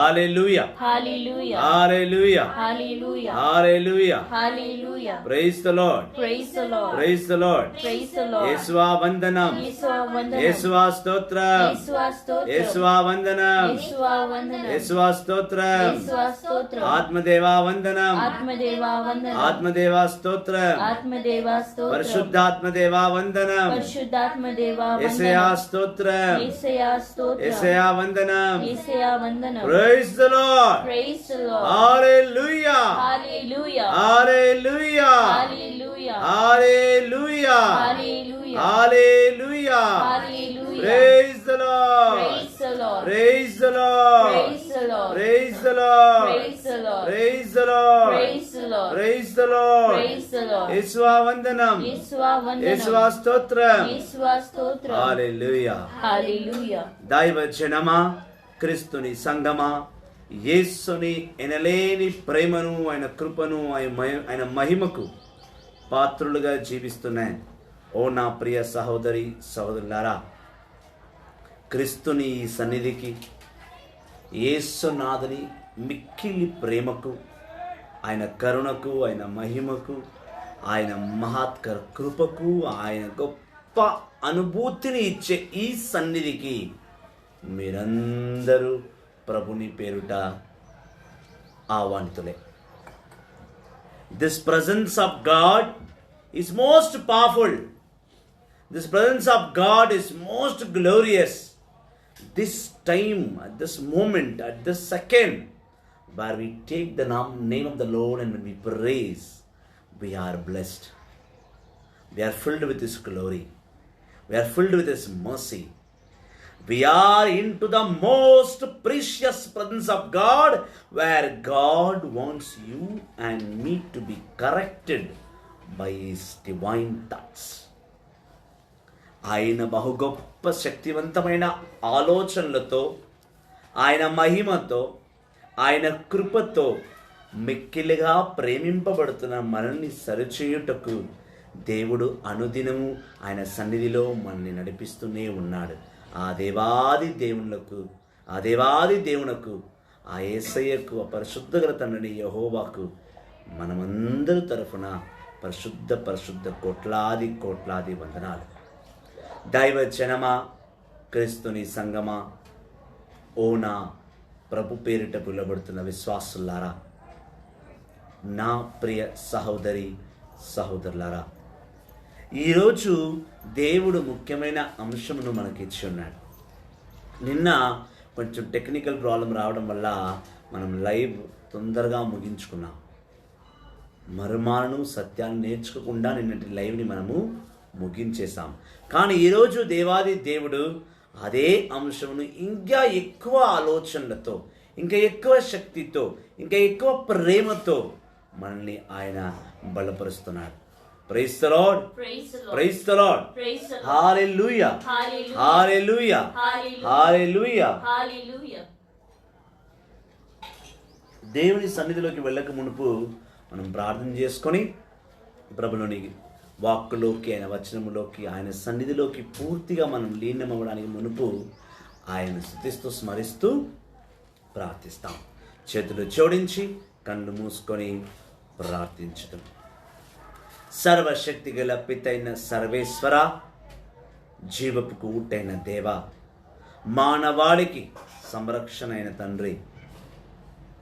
Hallelujah. Hallelujah. Hallelujah. Hallelujah. Hallelujah. Hallelujah. Praise the Lord. Praise the Lord. Praise the Lord. Praise the Lord. యేసువా వందనం. యేసువా వందనం. యేసువా స్తోత్రం. యేసువా స్తోత్రం. యేసువా వందనం. యేసువా వందనం. యేసువా స్తోత్రం. యేసువా స్తోత్రం. ఆత్మదేవా వందనం. ఆత్మదేవా వందనం. ఆత్మదేవా స్తోత్రం. ఆత్మదేవా స్తోత్రం. పరిశుద్ధాత్మదేవా వందనం. పరిశుద్ధాత్మదేవా వందనం. యేసయ్యా స్తోత్రం. యేసయ్యా స్తోత్రం. యేసయ్యా వందనం. యేసయ్యా వందనం. Praise the Lord. Praise the Lord. Hallelujah. Hallelujah. Hallelujah. Hallelujah. Hallelujah. Hallelujah. Hallelujah. Hallelujah. Praise the Lord. Praise the Lord. Praise the Lord. Praise the Lord. Praise the Lord. Praise the Lord. Praise the Lord. Praise the Lord. Praise the Lord. Praise the Lord. యేసువా వందనం. యేసువా వందనం. యేసువా స్తోత్రం. యేసువా స్తోత్రం. Hallelujah. Hallelujah. దైవ జనమా, క్రీస్తుని సంగమా, యేసుని ఎనలేని ప్రేమను, ఆయన కృపను, ఆయన మహిమకు పాత్రులుగా జీవిస్తున్నాయి. ఓ నా ప్రియ సహోదరి సహోదరులారా, క్రీస్తుని ఈ సన్నిధికి, యేసునాథుని మిక్కిలి ప్రేమకు, ఆయన కరుణకు, ఆయన మహిమకు, ఆయన మహత్కర కృపకు, ఆయన గొప్ప అనుభూతిని ఇచ్చే ఈ సన్నిధికి మీరందరూ ప్రభుని పేరుట ఆహ్వానితులే. This presence of God is most powerful. This presence of God is most glorious. This time, at this moment, at this second, where we take the name of the Lord and when we praise, we are blessed. We are filled with His glory. We are filled with His mercy. We are into the most precious presence of God, where God wants you and me to be corrected by His divine touch. ఆయన బహు గొప్ప శక్తివంతమైన ఆలోచనలతో, ఆయన మహిమతో, ఆయన కృపతో మిక్కిలిగా ప్రేమింపబడుతున్న మనల్ని సరిచేయుటకు దేవుడు అనుదినము ఆయన సన్నిధిలో మనల్ని నడిపిస్తూనే ఉన్నాడు. ఆ దేవాది దేవునకు, ఆ యేసయ్యకు, ఆ పరిశుద్ధగల తండ్రిని యెహోవాకు మనమందరి తరఫున పరిశుద్ధ కోట్లాది వందనాలు. దైవ జనమా, క్రీస్తుని సంగమా, ఓ నా ప్రభు పేరిట పిలువబడుతున్న విశ్వాసులారా, నా ప్రియ సహోదరి సహోదరులారా, ఈరోజు దేవుడు ముఖ్యమైన అంశమును మనకి ఇచ్చి ఉన్నాడు. నిన్న కొంచెం టెక్నికల్ ప్రాబ్లం రావడం వల్ల మనం లైవ్ తొందరగా ముగించుకున్నాం. మర్మాలను సత్యాన్ని నేర్చుకోకుండా నిన్నటి లైవ్ని మనము ముగించేశాం. కానీ ఈరోజు దేవాది దేవుడు అదే అంశమును ఇంకా ఎక్కువ ఆలోచనలతో, ఇంకా ఎక్కువ శక్తితో, ఇంకా ఎక్కువ ప్రేమతో మనల్ని ఆయన బలపరుస్తున్నాడు. Praise the Lord. Praise the Lord. Praise the Lord. Praise the Lord. Hallelujah. Hallelujah. Hallelujah. Hallelujah. Hallelujah. Hallelujah. దేవుని సన్నిధిలోకి వెళ్ళక మునుపు మనం ప్రార్థన చేసుకొని ప్రభులోని వాక్కులోకి, ఆయన వచనములోకి, ఆయన సన్నిధిలోకి పూర్తిగా మనం లీనమవ్వడానికి మునుపు ఆయన స్తుతిస్తూ స్మరిస్తూ ప్రార్థిస్తాం. చేతులు జోడించి కళ్ళు మూసుకొని ప్రార్థించడం. సర్వశక్తి గల పితైన సర్వేశ్వర, జీవపు కూటైన దేవ, మానవాళికి సంరక్షణ అయిన తండ్రి,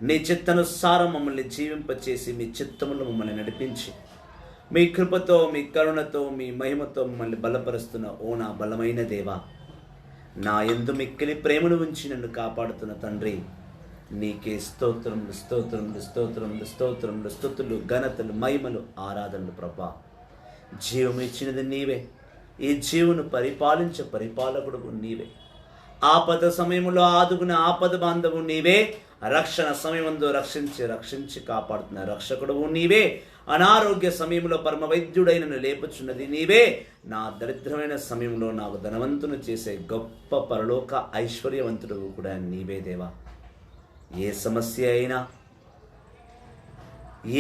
నీ చిత్తానుసారం మమ్మల్ని జీవింపచేసి మీ చిత్తములు మమ్మల్ని నడిపించి మీ కృపతో, మీ కరుణతో, మీ మహిమతో మమ్మల్ని బలపరుస్తున్న ఓ నా బలమైన దేవ, నా యందు మిక్కిలి ప్రేమను ఉంచి నన్ను కాపాడుతున్న తండ్రి, నీకే స్తోత్రములు స్తోత్రములు స్తోత్రములు స్తోత్రములు స్తుతులు, ఘనతలు, మహిమలు, ఆరాధనలు. ప్రభా, జీవము ఇచ్చినది నీవే, ఈ జీవును పరిపాలించే పరిపాలకుడు నీవే, ఆపద సమయంలో ఆదుకునే ఆపద బాంధవు నీవే, రక్షణ సమయమందు రక్షించి కాపాడుతున్న రక్షకుడు నీవే, అనారోగ్య సమయంలో పరమ వైద్యుడైన లేపుచున్నది నీవే, నా దరిద్రమైన సమయంలో నాకు ధనవంతును చేసే గొప్ప పరలోక ఐశ్వర్యవంతుడు కూడా నీవే దేవా. ఏ సమస్య అయినా,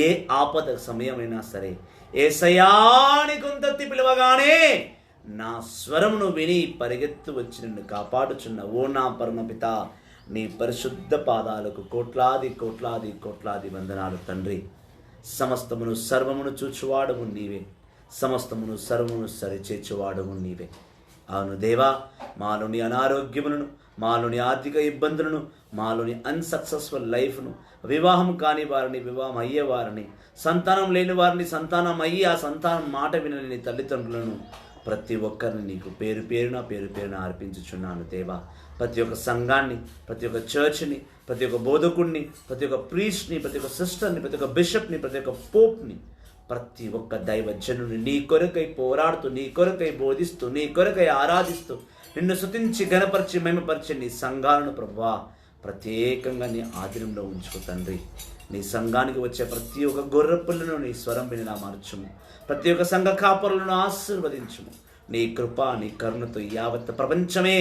ఏ ఆపద సమయమైనా సరే, యేసయ్యాని కొంతెత్తి పిలవగానే నా స్వరమును విని పరిగెత్తు వచ్చి నిన్ను కాపాడుచున్న ఓ నా పరమపిత, నీ పరిశుద్ధ పాదాలకు కోట్లాది కోట్లాది కోట్లాది వందనాలు తండ్రి. సమస్తమును సర్వమును చూచువాడము నీవే, సమస్తమును సర్వమును సరిచేర్చువాడము నీవే. అవును దేవా, మాలోని అనారోగ్యములను, మాలోని ఆర్థిక ఇబ్బందులను, మాలోని అన్సక్సెస్ఫుల్ లైఫ్ను, వివాహం కాని వారిని, వివాహం అయ్యే వారిని, సంతానం లేని వారిని సంతానం అయ్యి ఆ సంతానం మాట వినని తల్లిదండ్రులను ప్రతి ఒక్కరిని నీకు పేరు పేరున అర్పించుచున్నాను దేవా. ప్రతి ఒక్క సంఘాన్ని, ప్రతి ఒక్క చర్చ్ని, ప్రతి ఒక్క బోధకుడిని, ప్రతి ఒక్క ప్రీస్ట్ని, ప్రతి ఒక్క సిస్టర్ని, ప్రతి ఒక్క బిషప్ని, ప్రతి ఒక్క పోప్ని, ప్రతి ఒక్క దైవజనుని నీ కొరకై పోరాడుతూ, నీ కొరకై బోధిస్తూ, నీ కొరకై ఆరాధిస్తూ, నిన్ను స్తుతించి ఘనపరిచి మహిమపరిచి నీ సంఘాలను ప్రభువా ప్రత్యేకంగా నీ ఆధీనంలో ఉంచుకో తండ్రి. నీ సంఘానికి వచ్చే ప్రతి ఒక్క గొర్రెపిల్లను నీ స్వరం విని మార్చుము. ప్రతి ఒక్క సంఘ కాపరులను ఆశీర్వదించుము. నీ కృప, నీ కరుణతో యావత్ ప్రపంచమే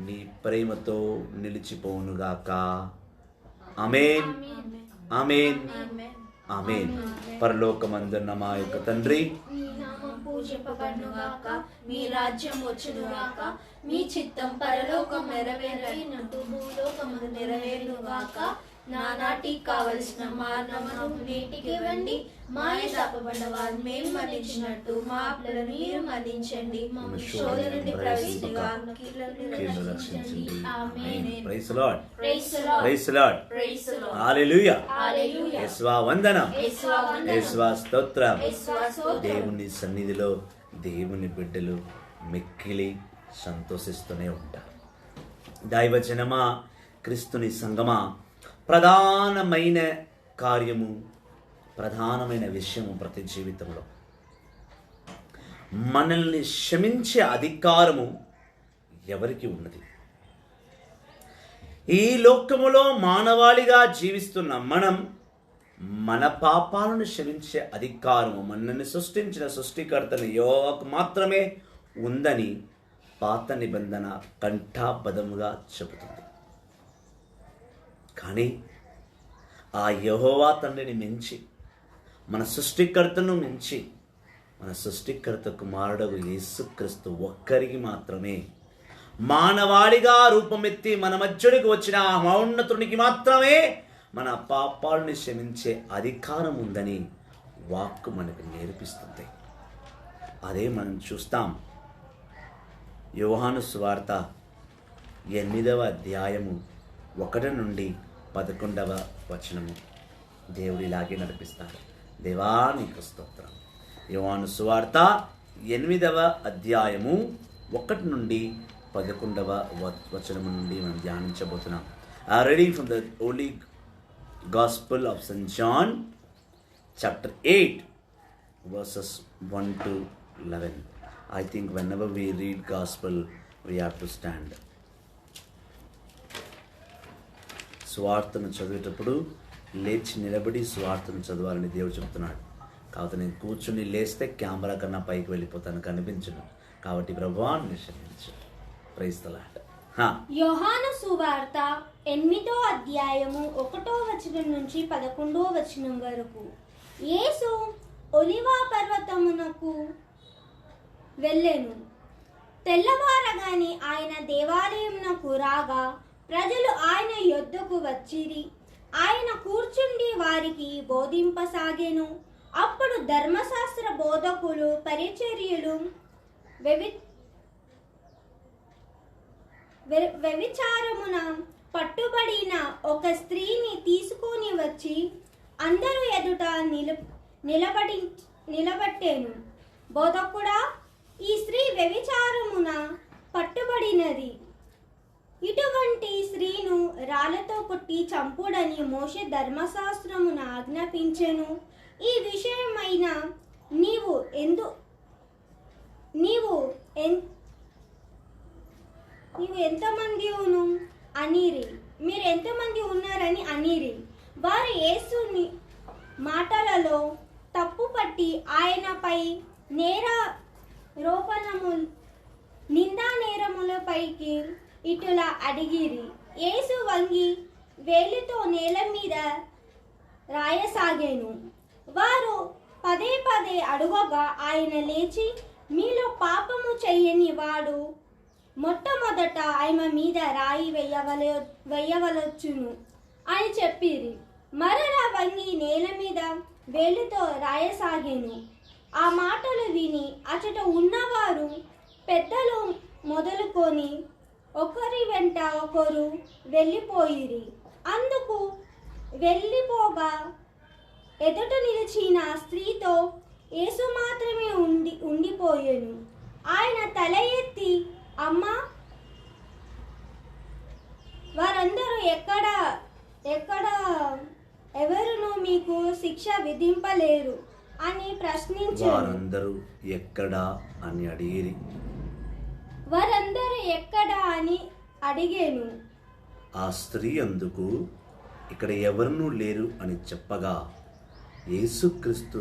నీ ప్రేమతో నిలిచిపోనుగాక. ఆమేన్, ఆమేన్, ఆమేన్. పరలోకమందున్న మా యొక్క తండ్రి, మీ నామం పూజింపబడునుగాక, మీ రాజ్యం వచ్చునుగాక, మీ చిత్తం పరలోకం నెరవేరినట్టు భూలోకమందు నెరవేరునుగాక. నానాటికి కావలసిన మానవను నేటికి ఇవ్వండి. మా తప్పబడిన వారు మేము మన్నించినట్టు మా అప్పులను మీరు మన్నించండి. మమ్మల్ని శోధన నుండి ప్రవేశించగా కీడును రక్షించండి. Amen. Praise the Lord, praise the Lord, praise the Lord, praise the Lord. Hallelujah, hallelujah. యేసువా వందనం, యేసువా వందనం, యేసువా స్తోత్రం. యేసువా స్తోత్రం. దేవుని సన్నిధిలో దేవుని బిడ్డలు మిక్కిలి సంతోషిస్తూనే ఉంటారు. దైవజనమా, క్రీస్తుని సంగమా, ప్రధానమైన కార్యము, ప్రధానమైన విషయము ప్రతి జీవితంలో మనల్ని క్షమించే అధికారము ఎవరికి ఉన్నది? ఈ లోకములో మానవాళిగా జీవిస్తున్న మనం మన పాపాలను క్షమించే అధికారము మనల్ని సృష్టించిన సృష్టికర్తని యెహోవాకు మాత్రమే ఉందని పాత నిబంధన కంఠాబద్ధముగా చెబుతుంది. కానీ ఆ యెహోవా తండ్రిని మించి, మన సృష్టికర్తను మించి, మన సృష్టికర్త కుమారుడు యేసుక్రీస్తు ఒక్కరికి మాత్రమే, మానవాళిగా రూపమెత్తి మన మధ్యడికి వచ్చిన ఆ మౌన్నతునికి మాత్రమే మన పాపాలను క్షమించే అధికారం ఉందని వాక్కు మనకు నేర్పిస్తుంది. అదే మనం చూస్తాం. యోహాను సువార్త 8వ అధ్యాయము 1 నుండి 11వ వచనము దేవుడు ఇలాగే నడిపిస్తాడు. దేవా నీకు స్తోత్రం. యోహాను సువార్త 8వ అధ్యాయము 1 నుండి 11వ వచనము నుండి మనం ధ్యానించబోతున్నాం. Reading from the Holy Gospel of St. John, chapter 8, verses 1 to 11. I think whenever we read Gospel, we have to stand. స్వార్థను చదివేటప్పుడు లేచి నిలబడి స్వార్థను చదవాలని దేవుడు చెప్తున్నాడు. కాబట్టి నేను కూర్చుని లేస్తే కెమెరా కన్నా పైకి వెళ్ళిపోతాను, కనిపించను. కాబట్టి ప్రభువాన్ని క్షమించు. Praise the Lord. యోహాను సువార్త 8వ అధ్యాయము 1వ వచనం నుంచి 11వ వచనం వరకు. యేసు ఒలివ పర్వతమునకు వెళ్ళెను. తెల్లవారగానే ఆయన దేవాలయమునకు రాగా ప్రజలు ఆయన యొద్దకు వచ్చిరి. ఆయన కూర్చుండి వారికి బోధింపసాగెను. అప్పుడు ధర్మశాస్త్ర బోధకులు, పరిచర్యలు వ్యభిచారమున పట్టుబడిన ఒక స్త్రీని తీసుకొని వచ్చి అందరూ ఎదుట నిలబెట్టెను. బోధకుడా, ఈ స్త్రీ వ్యభిచారమున పట్టుబడినది. ఇటువంటి స్త్రీను రాళ్లతో కొట్టి చంపుడని మోషే ధర్మశాస్త్రమున ఆజ్ఞాపించెను. ఈ విషయమైన నీవు ఎంతమంది అనిరి, మీరు ఎంతమంది ఉన్నారని అనిరి. వారు యేసుని మాటలలో తప్పుపట్టి ఆయనపై నిందా నేరములపైకి ఇటులా అడిగిరి. యేసు వంగి వేలితో నేల మీద రాయసాగెను. వారు పదే పదే అడుగగా ఆయన లేచి, మీలో పాపము చెయ్యని వాడు మొట్టమొదట ఆమె మీద రాయి వేయవలొచ్చును అని చెప్పిరి. మరలా వంగి నేల మీద వేలుతో రాయసాగెను. ఆ మాటలు విని అచట ఉన్నవారు పెద్దలు మొదలుకొని ఒకరి వెంట ఒకరు వెళ్ళిపోయిరి. అందుకు వెళ్ళిపోగా ఎదుట నిలిచిన స్త్రీతో యేసు మాత్రమే ఉండిపోయెను. ఆయన తల ఎత్తి, అమ్మా, వారందరూ ఎక్కడ ఎవరునూ మీకు శిక్ష విధింపలేరు అని ప్రశ్నించారు. వారందరూ ఎక్కడా అని అడిగిరి. వారందరూ ఎక్కడ అని అడిగాను. ఆ స్త్రీ అందుకు, ఇక్కడ ఎవరునూ లేరు అని చెప్పగా యేసుక్రీస్తు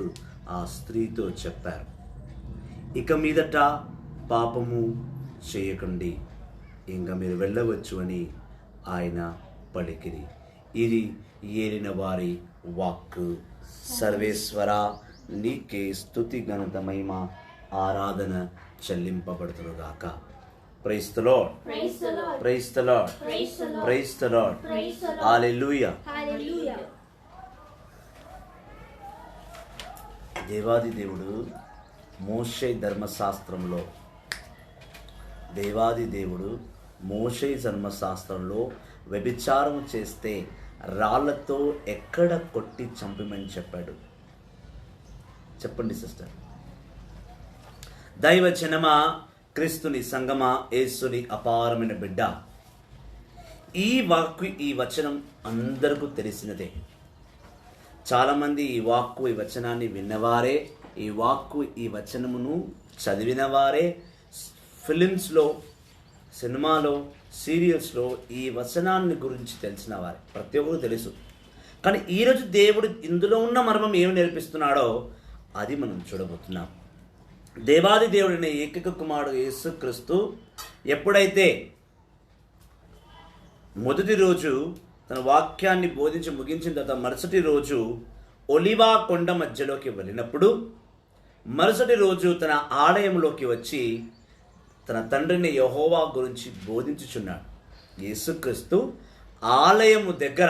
ఆ స్త్రీతో చెప్పారు, ఇక మీదట పాపము చేయకండి, ఇంకా మీరు వెళ్ళవచ్చు అని ఆయన పలికిరి. ఇది ఏలిన వారి వాక్కు. సర్వేశ్వర, నీకే స్తుతి ఘనత మహిమ ఆరాధన చెల్లింపబడుతురుగాక. Praise the Lord, Praise the Lord. Praise the Lord, Praise the Lord. Praise the Lord. Praise the Lord. Hallelujah. Hallelujah. దేవాది దేవుడు మోషే ధర్మశాస్త్రంలో వ్యభిచారం చేస్తే రాళ్లతో ఎక్కడ కొట్టి చంపమని చెప్పాడు? చెప్పండి సిస్టర్. దైవ జనమా, క్రీస్తుని సంగమా, యేసుని అపారమైన బిడ్డ, ఈ వాక్కు, ఈ వచనం అందరికీ తెలిసినదే. చాలామంది ఈ వాక్కు, ఈ వచనాన్ని విన్నవారే, ఈ వాక్కు, ఈ వచనమును చదివినవారే, ఫిలిమ్స్లో, సినిమాలో, సీరియల్స్లో ఈ వచనాన్ని గురించి తెలిసిన వారే, ప్రతి ఒక్కరు తెలుసు. కానీ ఈరోజు దేవుడు ఇందులో ఉన్న మర్మం ఏమి నేర్పిస్తున్నాడో అది మనం చూడబోతున్నాం. దేవాది దేవుడైన ఏకైక కుమారుడు యేసుక్రీస్తు ఎప్పుడైతే మొదటి రోజు తన వాక్యాన్ని బోధించి ముగించిన తర్వాత మరుసటి రోజు ఒలివా కొండ మధ్యలోకి వెళ్ళినప్పుడు, మరుసటి రోజు తన ఆలయంలోకి వచ్చి తన తండ్రిని యెహోవా గురించి బోధించుచున్నాడు. యేసుక్రీస్తు ఆలయం దగ్గర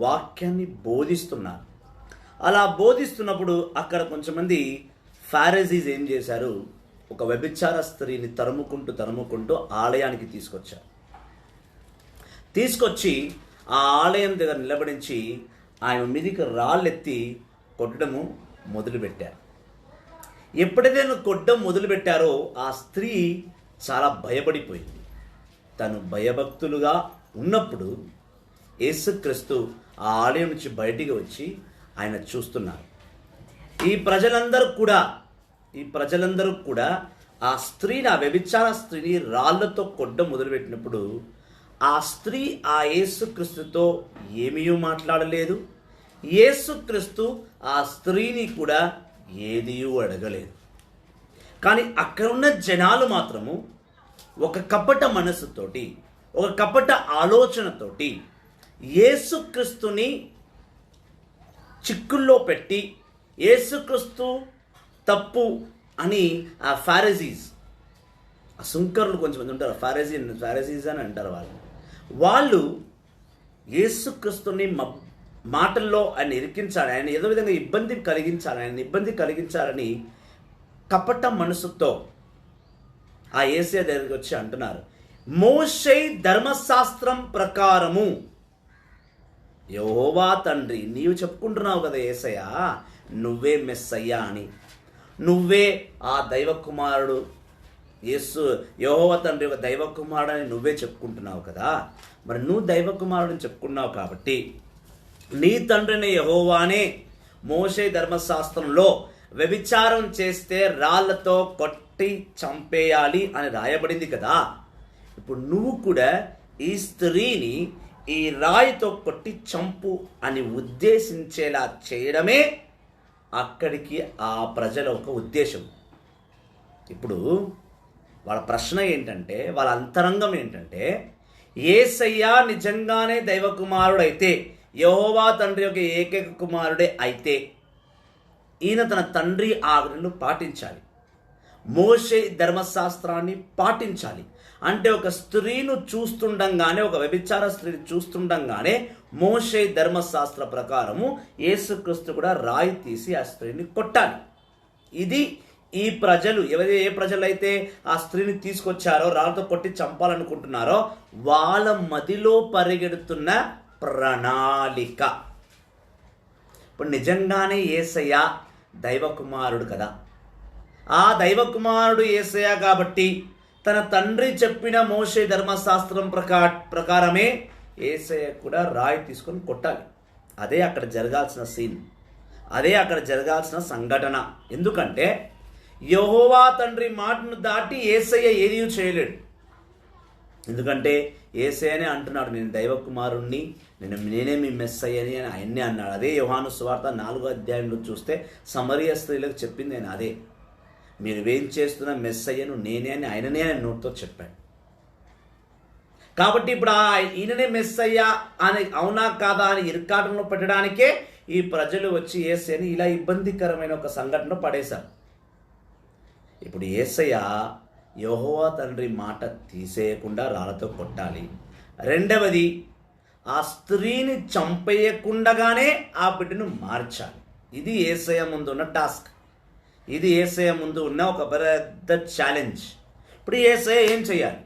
వాక్యాన్ని బోధిస్తున్నారు. అలా బోధిస్తున్నప్పుడు అక్కడ కొంచెంమంది ఫారిజీస్ ఏం చేశారు, ఒక వ్యభిచార స్త్రీని తరుముకుంటూ ఆలయానికి తీసుకొచ్చి ఆ ఆలయం దగ్గర నిలబడించి ఆయన మీదికి రాళ్ళెత్తి కొట్టడము మొదలుపెట్టారు. ఎప్పుడైతే కొట్టడం మొదలుపెట్టారో ఆ స్త్రీ చాలా భయపడిపోయింది. తను భయభక్తులుగా ఉన్నప్పుడు యేసుక్రీస్తు ఆ ఆలయం నుంచి బయటికి వచ్చి ఆయన చూస్తున్నారు. ఈ ప్రజలందరూ కూడా ఆ స్త్రీని, ఆ వ్యభిచార స్త్రీని రాళ్లతో కొట్టడం మొదలుపెట్టినప్పుడు ఆ స్త్రీ ఆ యేసుక్రీస్తుతో ఏమీ మాట్లాడలేదు. యేసుక్రీస్తు ఆ స్త్రీని కూడా ఏదీ అడగలేదు. కానీ అక్కడున్న జనాలు మాత్రము ఒక కపట మనస్సుతోటి, ఒక కపట ఆలోచనతోటి యేసుక్రీస్తుని చిక్కుల్లో పెట్టి, యేసుక్రీస్తు తప్పు అని ఆ ఫారిజీస్, ఆ సుంకరులు కొంచెంమంది ఉంటారు, ఫారిజీస్ అని అంటారు. వాళ్ళు యేసుక్రీస్తుని మాటల్లో ఆయన ఇరికించాలి, ఆయన ఏదో విధంగా ఇబ్బంది కలిగించాలని కపట మనసుతో ఆ యేసయ్య దగ్గరికి వచ్చి అంటున్నారు, మోషే ధర్మశాస్త్రం ప్రకారము, యెహోవా తండ్రి, నీవు చెప్పుకుంటున్నావు కదా యేసయ్య, నువ్వే మెస్సయ్యా అని, నువ్వే ఆ దైవ కుమారుడు, యెహోవా తండ్రి ఒక దైవ కుమారుడు అని నువ్వే చెప్పుకుంటున్నావు కదా. మరి నువ్వు దైవ కుమారుడిని చెప్పుకున్నావు కాబట్టి నీ తండ్రిని యెహోవానే మోషే ధర్మశాస్త్రంలో వ్యభిచారం చేస్తే రాళ్లతో కొట్టి చంపేయాలి అని రాయబడింది కదా. ఇప్పుడు నువ్వు కూడా ఈ స్త్రీని ఈ రాయితో కొట్టి చంపు అని ఉద్దేశించేలా చేయడమే అక్కడికి ఆ ప్రజల ఒక ఉద్దేశం. ఇప్పుడు వాళ్ళ ప్రశ్న ఏంటంటే, వాళ్ళ అంతరంగం ఏంటంటే, యేసయ్య నిజంగానే దైవ కుమారుడైతే, యెహోవా తండ్రి యొక్క ఏకైక కుమారుడే అయితే ఈయన తన తండ్రి ఆజ్ఞను పాటించాలి. మోషే ధర్మశాస్త్రాన్ని పాటించాలి. అంటే ఒక స్త్రీను చూస్తుండగానే, ఒక వ్యభిచార స్త్రీని చూస్తుండగానే మోషే ధర్మశాస్త్ర ప్రకారము యేసుక్రీస్తు కూడా రాయి తీసి ఆ స్త్రీని కొట్టాలి. ఇది ఈ ప్రజలు ఏ ప్రజలైతే ఆ స్త్రీని తీసుకొచ్చారో, రాళ్ళతో కొట్టి చంపాలనుకుంటున్నారో వాళ్ళ మదిలో పరిగెడుతున్న ప్రణాళిక. ఇప్పుడు నిజంగానే యేసయ్య దైవ కుమారుడు కదా. ఆ దైవ కుమారుడు యేసయ్య కాబట్టి తన తండ్రి చెప్పిన మోషే ధర్మశాస్త్రం ప్రకారమే యేసయ్య కూడా రాయి తీసుకొని కొట్టాలి. అదే అక్కడ జరగాల్సిన సీన్, అదే అక్కడ జరగాల్సిన సంఘటన. ఎందుకంటే యెహోవా తండ్రి మాటను దాటి యేసయ్య ఏదీ చేయలేడు. ఎందుకంటే యేసయ్యనే అంటున్నాడు, నేను దైవ కుమారుణ్ణి, నేనే మీ మెస్సయ్యని అని ఆయన్నే అన్నాడు. అదే యోహాను సువార్త 4వ అధ్యాయంలో చూస్తే సమరయ స్త్రీలకు చెప్పింది నేను అదే, మీరు ఏం చేస్తున్న మెస్సయ్యను నేనే అని ఆయననే ఆయన నోటితో చెప్పాడు. కాబట్టి ఇప్పుడు ఈయననే మెస్సయ్య అని అవునా కాదా అని ఇరుకాటంలో పెట్టడానికే ఈ ప్రజలు వచ్చి యేసయ్యని ఇలా ఇబ్బందికరమైన ఒక సంఘటనలో పడేశారు. ఇప్పుడు యేసయ్య యెహోవా తండ్రి మాట తీసేయకుండా రాళ్ళతో కొట్టాలి. రెండవది, ఆ స్త్రీని చంపేయకుండగానే ఆ బిడ్డను మార్చాలి. ఇది యేసయ్య ముందు ఉన్న టాస్క్, ఇది యేసయ్య ముందు ఉన్న ఒక పెద్ద ఛాలెంజ్. ఇప్పుడు యేసయ్య ఏం చేయాలి?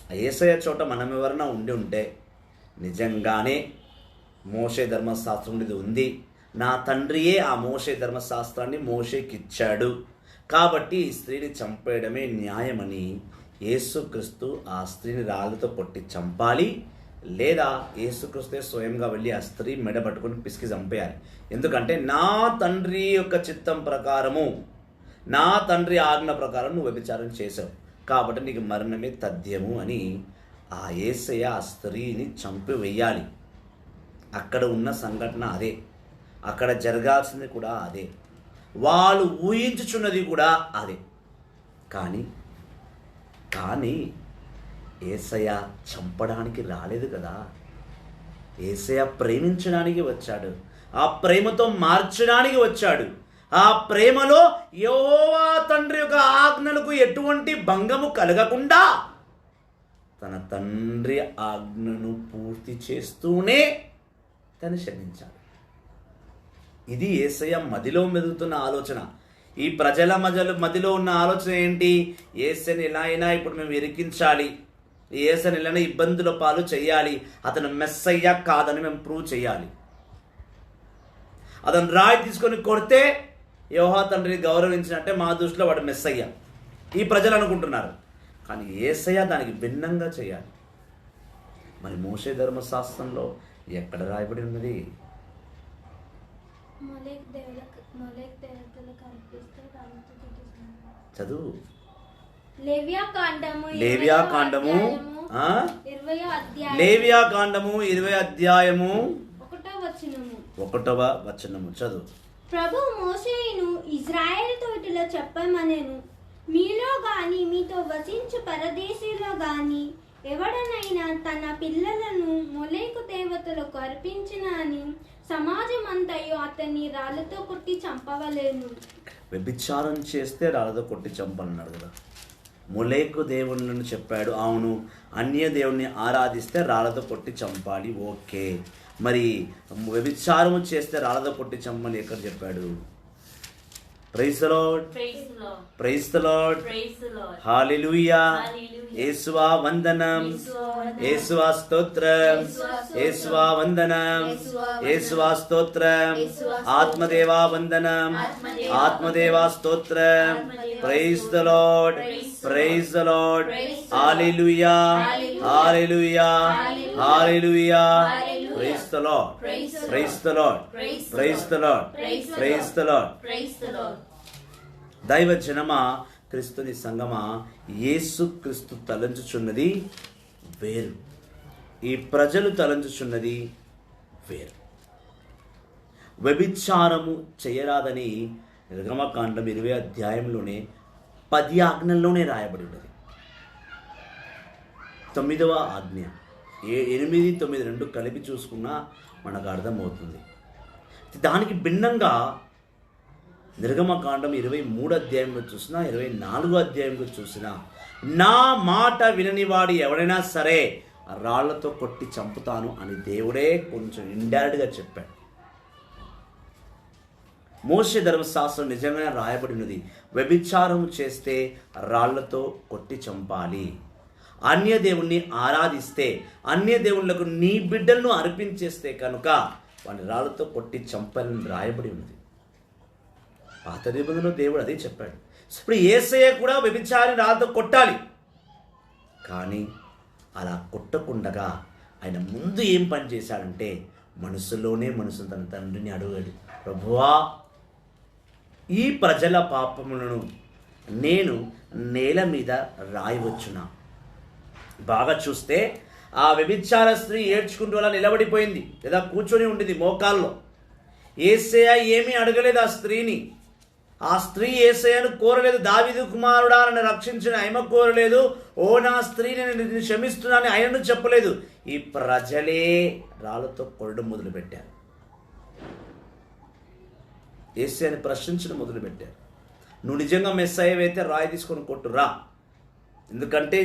ఆ యేసయ్య చోట మనం ఎవరైనా ఉంటే నిజంగానే మోషే ధర్మశాస్త్రం ఇది ఉంది, నా తండ్రియే ఆ మోషే ధర్మశాస్త్రాన్ని మోషేకి ఇచ్చాడు కాబట్టి ఈ స్త్రీని చంపేయడమే న్యాయమని యేసుక్రీస్తు ఆ స్త్రీని రాళ్ళతో కొట్టి చంపాలి. లేదా యేసుక్రీస్తే స్వయంగా వెళ్ళి ఆ స్త్రీ మెడ పట్టుకొని పిసికి చంపేయాలి. ఎందుకంటే నా తండ్రి యొక్క చిత్తం ప్రకారము, నా తండ్రి ఆజ్ఞ ప్రకారం నువ్వు వ్యభిచారం చేసావు కాబట్టి నీకు మరణమే తథ్యము అని ఆ యేసయ్య ఆ స్త్రీని చంపి వెయ్యాలి. అక్కడ ఉన్న సంఘటన అదే, అక్కడ జరగాల్సింది కూడా అదే, వాళ్ళు ఊహించుచున్నది కూడా అదే. కానీ యేసయ్య చంపడానికి రాలేదు కదా. యేసయ్య ప్రేమించడానికి వచ్చాడు, ఆ ప్రేమతో మార్చడానికి వచ్చాడు. ఆ ప్రేమలో యెహోవా తండ్రి యొక్క ఆజ్ఞలకు ఎటువంటి భంగము కలగకుండా తన తండ్రి ఆజ్ఞను పూర్తి చేస్తూనే తను క్షమించాడు. ఇది యేసయ్య మదిలో మెదులుతున్న ఆలోచన. ఈ ప్రజల మదిలో ఉన్న ఆలోచన ఏంటి? యేసయ్యని ఎలా అయినా ఇప్పుడు మేము ఇరికించాలి, యేసయ్యని ఎలా ఇబ్బందుల పాలు చేయాలి, అతను మెస్సయ్య కాదని మేము ప్రూవ్ చేయాలి. అతను రాయి తీసుకొని కొడితే యెహోవా తండ్రిని గౌరవించినట్టే మా దృష్టిలో వాడు మెస్సయ్య ఈ ప్రజలు అనుకుంటున్నారు. కానీ యేసయ్య దానికి భిన్నంగా చేయాలి. మరి మోషే ధర్మశాస్త్రంలో ఎక్కడ రాయబడి ఉన్నది? చదువు. లేవ్యాకాండము 20వ అధ్యాయము 1వ వచనము చదువు. ప్రభు మోషేయును ఇజ్రాయేలుతో ఇట్లా చెప్పమనెను, మీలో గాని మీతో వసించు పరదేశీలో గాని ఎవడనైనా తన పిల్లలను మొలేకు దేవతలకు అర్పించిన అని సమాజమంతయు అతన్ని రాళ్ళతో కొట్టి చంపవలేను. వ్యభిచారం చేస్తే రాళ్ళతో కొట్టి చంపన్నాడు కదా. మొలేకు దేవుళ్ళని చెప్పాడు, అవును. అన్య దేవుణ్ణి ఆరాధిస్తే రాళ్ళతో కొట్టి చంపాలి, ఓకే. మరి వ్యభిచారము చేస్తే రాళ్ళతో కొట్టి చంపని ఎక్కడ చెప్పాడు? Praise the Lord, praise the Lord, hallelujah. యేసువా వందనం, యేసువా స్తోత్రం, యేసువా వందనం, యేసువా స్తోత్రం, ఆత్మదేవా వందనం, ఆత్మదేవా స్తోత్రం. Praise the Lord, praise the Lord, hallelujah, hallelujah, hallelujah. Praise the Lord, praise the Lord, praise the Lord, praise the Lord. దైవ జనమా, క్రీస్తుని సంగమా, యేసు క్రీస్తు తలంచుచున్నది వేరు, ఈ ప్రజలు తలంచుచున్నది వేరు. వ్యభిచారము చేయరాదని నిర్గమకాండం 20వ అధ్యాయంలోనే 10 ఆజ్ఞల్లోనే రాయబడి ఉన్నది. 9వ ఆజ్ఞ 8, 9, 2 కలిపి చూసుకున్నా మనకు అర్థమవుతుంది. దానికి భిన్నంగా నిర్గమకాండం 23 అధ్యాయంలో చూసినా 24 అధ్యాయంలో చూసినా నా మాట విననివాడు ఎవడైనా సరే రాళ్లతో కొట్టి చంపుతాను అని దేవుడే కొంచెం ఇండైరెక్ట్గా చెప్పాడు. మోషే ధర్మశాస్త్రం నిజంగానే రాయబడినది. వ్యభిచారం చేస్తే రాళ్లతో కొట్టి చంపాలి. అన్య దేవుణ్ణి ఆరాధిస్తే, అన్య దేవుళ్ళకు నీ బిడ్డలను అర్పించేస్తే కనుక వాడిని రాళ్లతో కొట్టి చంపాలని రాయబడి ఉన్నది. పాత నిబంధనలో దేవుడు అదే చెప్పాడు. ఇప్పుడు యేసయ్య కూడా వ్యభిచారి రాళ్లతో కొట్టాలి. కానీ అలా కొట్టకుండగా ఆయన ముందు ఏం పని చేశాడంటే మనసులోనే తన తండ్రిని అడిగాడు, ప్రభువా ఈ ప్రజల పాపములను నేను నేల మీద రాయవచ్చునా? బాగా చూస్తే ఆ వ్యభిచార స్త్రీ ఏడ్చుకుంటూ అలా నిలబడిపోయింది లేదా కూర్చొని ఉండింది మోకాల్లో. యేసయ్య ఏమీ అడగలేదు ఆ స్త్రీని. ఆ స్త్రీ యేసయ్యను కోరలేదు. దావీదు కుమారుడా నన్ను రక్షించిన ఆయమ కోరలేదు. ఓ నా స్త్రీని నేను క్షమిస్తున్నానని ఆయనను చెప్పలేదు. ఈ ప్రజలే రాళ్ళతో కొరడం మొదలుపెట్టారు. యేసయ్యని ప్రశ్నించడం మొదలుపెట్టారు. నువ్వు నిజంగా మెస్సయ్యవైతే రాయి తీసుకొని కొట్టురా, ఎందుకంటే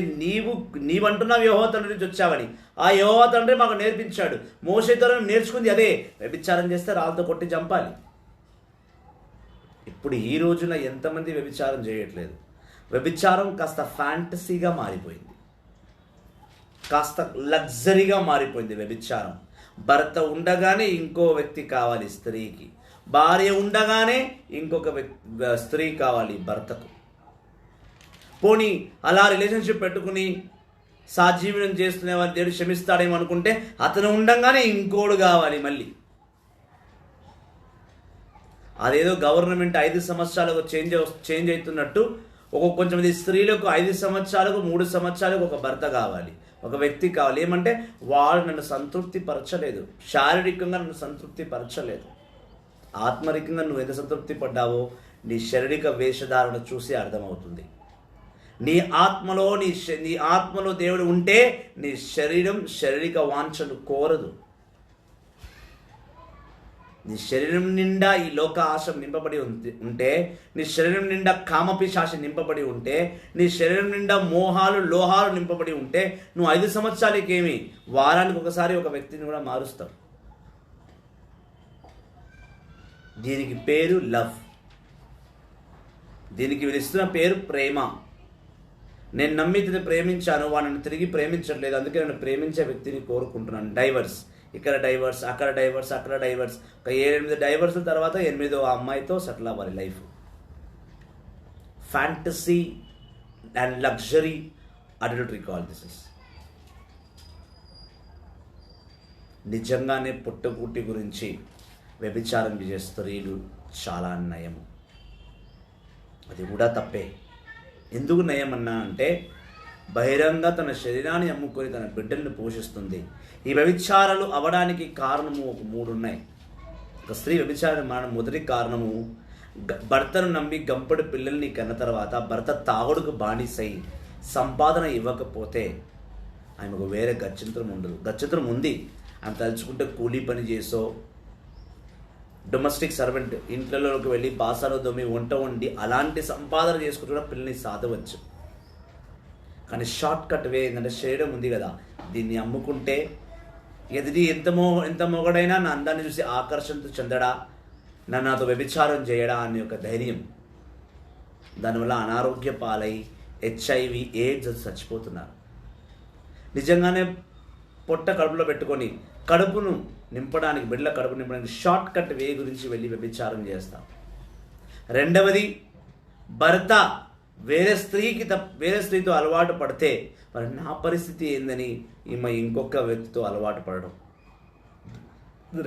నీవంటున్నావు యెహోవా తండ్రి నుంచి వచ్చావని. ఆ యెహోవా తండ్రి మాకు నేర్పించాడు. మోషే ద్వారా నేర్చుకుంది అదే, వ్యభిచారం చేస్తే రాళ్ళతో కొట్టి చంపాలి. ఇప్పుడు ఈ రోజున ఎంతమంది వ్యభిచారం చేయట్లేదు? వ్యభిచారం కాస్త ఫ్యాంటసీగా మారిపోయింది, కాస్త లగ్జరీగా మారిపోయింది వ్యభిచారం. భర్త ఉండగానే ఇంకో వ్యక్తి కావాలి స్త్రీకి, భార్య ఉండగానే ఇంకొక స్త్రీ కావాలి భర్తకు. పోనీ అలా రిలేషన్షిప్ పెట్టుకుని సాజీవనం చేస్తున్నవారు దేవుడు క్షమిస్తాడేమో అనుకుంటే అతను ఉండగానే ఇంకోడు కావాలి మళ్ళీ. అదేదో గవర్నమెంట్ 5 సంవత్సరాలకు చేంజ్ అవుతున్నట్టు కొంచెంమంది స్త్రీలకు 5 సంవత్సరాలకు 3 సంవత్సరాలకు ఒక భర్త కావాలి, ఒక వ్యక్తి కావాలి. ఏమంటే వాడు నన్ను సంతృప్తి పరచలేదు, శారీరకంగా నన్ను సంతృప్తి పరచలేదు. ఆత్మరికంగా నువ్వు ఎంత సంతృప్తి పడ్డావో నీ శారీరక వేషధారణ చూసి అర్థమవుతుంది. నీ ఆత్మలో దేవుడు ఉంటే నీ శరీరం శారీరక వాంఛలు కోరదు. నీ శరీరం నిండా ఈ లోక ఆశ నింపబడి ఉంటే, నీ శరీరం నిండా కామపిశాశ నింపబడి ఉంటే, నీ శరీరం నిండా మోహాలు లోహాలు నింపబడి ఉంటే నువ్వు 5 సంవత్సరాలకి ఏమి వారానికి ఒకసారి ఒక వ్యక్తిని కూడా మారుస్తావు. దీనికి పేరు లవ్, దీనికి వీరిస్తున్న పేరు ప్రేమ. నేను నమ్మి ప్రేమించాను, వాడిని తిరిగి ప్రేమించట్లేదు, అందుకే నేను ప్రేమించే వ్యక్తిని కోరుకుంటున్నాను. డైవర్స్, ఇక్కడ డైవర్స్, అక్కడ డైవర్స్, అక్కడ డైవర్స్. ఒక 7-8 డైవర్స్ల తర్వాత 8వ అమ్మాయితో సెటిల్ అవ్వాలి life. Fantasy and luxury adultery call this is. నిజంగానే పుట్టకూటి గురించి వ్యభిచారం చేసే స్త్రీలు చాలా నయము, అది కూడా తప్పే. ఎందుకు నయం అన్నా అంటే బహిరంగ తన శరీరాన్ని అమ్ముకొని తన బిడ్డల్ని పోషిస్తుంది. ఈ వ్యభిచారాలు అవడానికి కారణము ఒక 3 ఉన్నాయి. ఒక స్త్రీ వ్యభిచారం మారడం మొదటి కారణము భర్తను నమ్మి గంపడి పిల్లల్ని కన్న తర్వాత భర్త తాగుడుకు బానిసై సంపాదన ఇవ్వకపోతే ఆమెకు వేరే గత్యంతరం ఉండదు. గత్యంతరం ఉంది, ఆమె తలుచుకుంటే కూలీ పని చేసో, డొమెస్టిక్ సర్వెంట్, ఇంట్లోకి వెళ్ళి బాసాలు దొమ్మి వంట వండి అలాంటి సంపాదన చేసుకుంటూ కూడా పిల్లల్ని సాధవచ్చు. కానీ షార్ట్ కట్ వే ఏంటంటే శరీరం ఉంది కదా, దీన్ని అమ్ముకుంటే ఎదుటి ఎంత మొగడైనా నా అందాన్ని చూసి ఆకర్షణతో చెందడా, నాతో వ్యభిచారం చేయడా అనే ఒక ధైర్యం. దానివల్ల అనారోగ్య పాలై HIV, AIDS చచ్చిపోతున్నారు. నిజంగానే పొట్ట కడుపులో పెట్టుకొని కడుపును నింపడానికి, బిడ్డల కడుపు నింపడానికి షార్ట్ కట్ వే గురించి వెళ్ళి వ్యభిచారం చేస్తాం. రెండవది, భర్త వేరే స్త్రీతో అలవాటు పడితే మరి నా పరిస్థితి ఏందని ఈమె ఇంకొక వ్యక్తితో అలవాటు పడడం,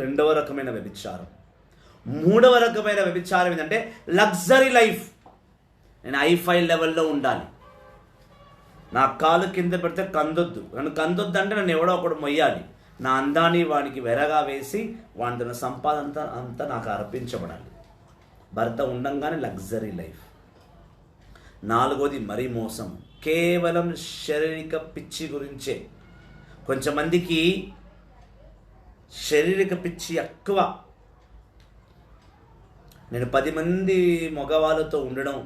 రెండవ రకమైన వ్యభిచారం. మూడవ రకమైన వ్యభిచారం ఏంటంటే లగ్జరీ లైఫ్. నేను హైఫై లెవెల్లో ఉండాలి, నా కాలు కింద పెడితే కందొద్దు, నన్ను కందొద్దు అంటే నన్ను ఎవడో ఒకడు మొయ్యాలి, నా అందాన్ని వానికి వెరగా వేసి వాని తన సంపాదన అంతా నాకు అర్పించబడాలి. భర్త ఉండంగానే లగ్జరీ లైఫ్. నాలుగోది మరీ మోసం, కేవలం శారీరక పిచ్చి గురించే. కొంచెమందికి శారీరక పిచ్చి ఎక్కువ. నేను 10 మంది మగవాళ్ళతో ఉండడం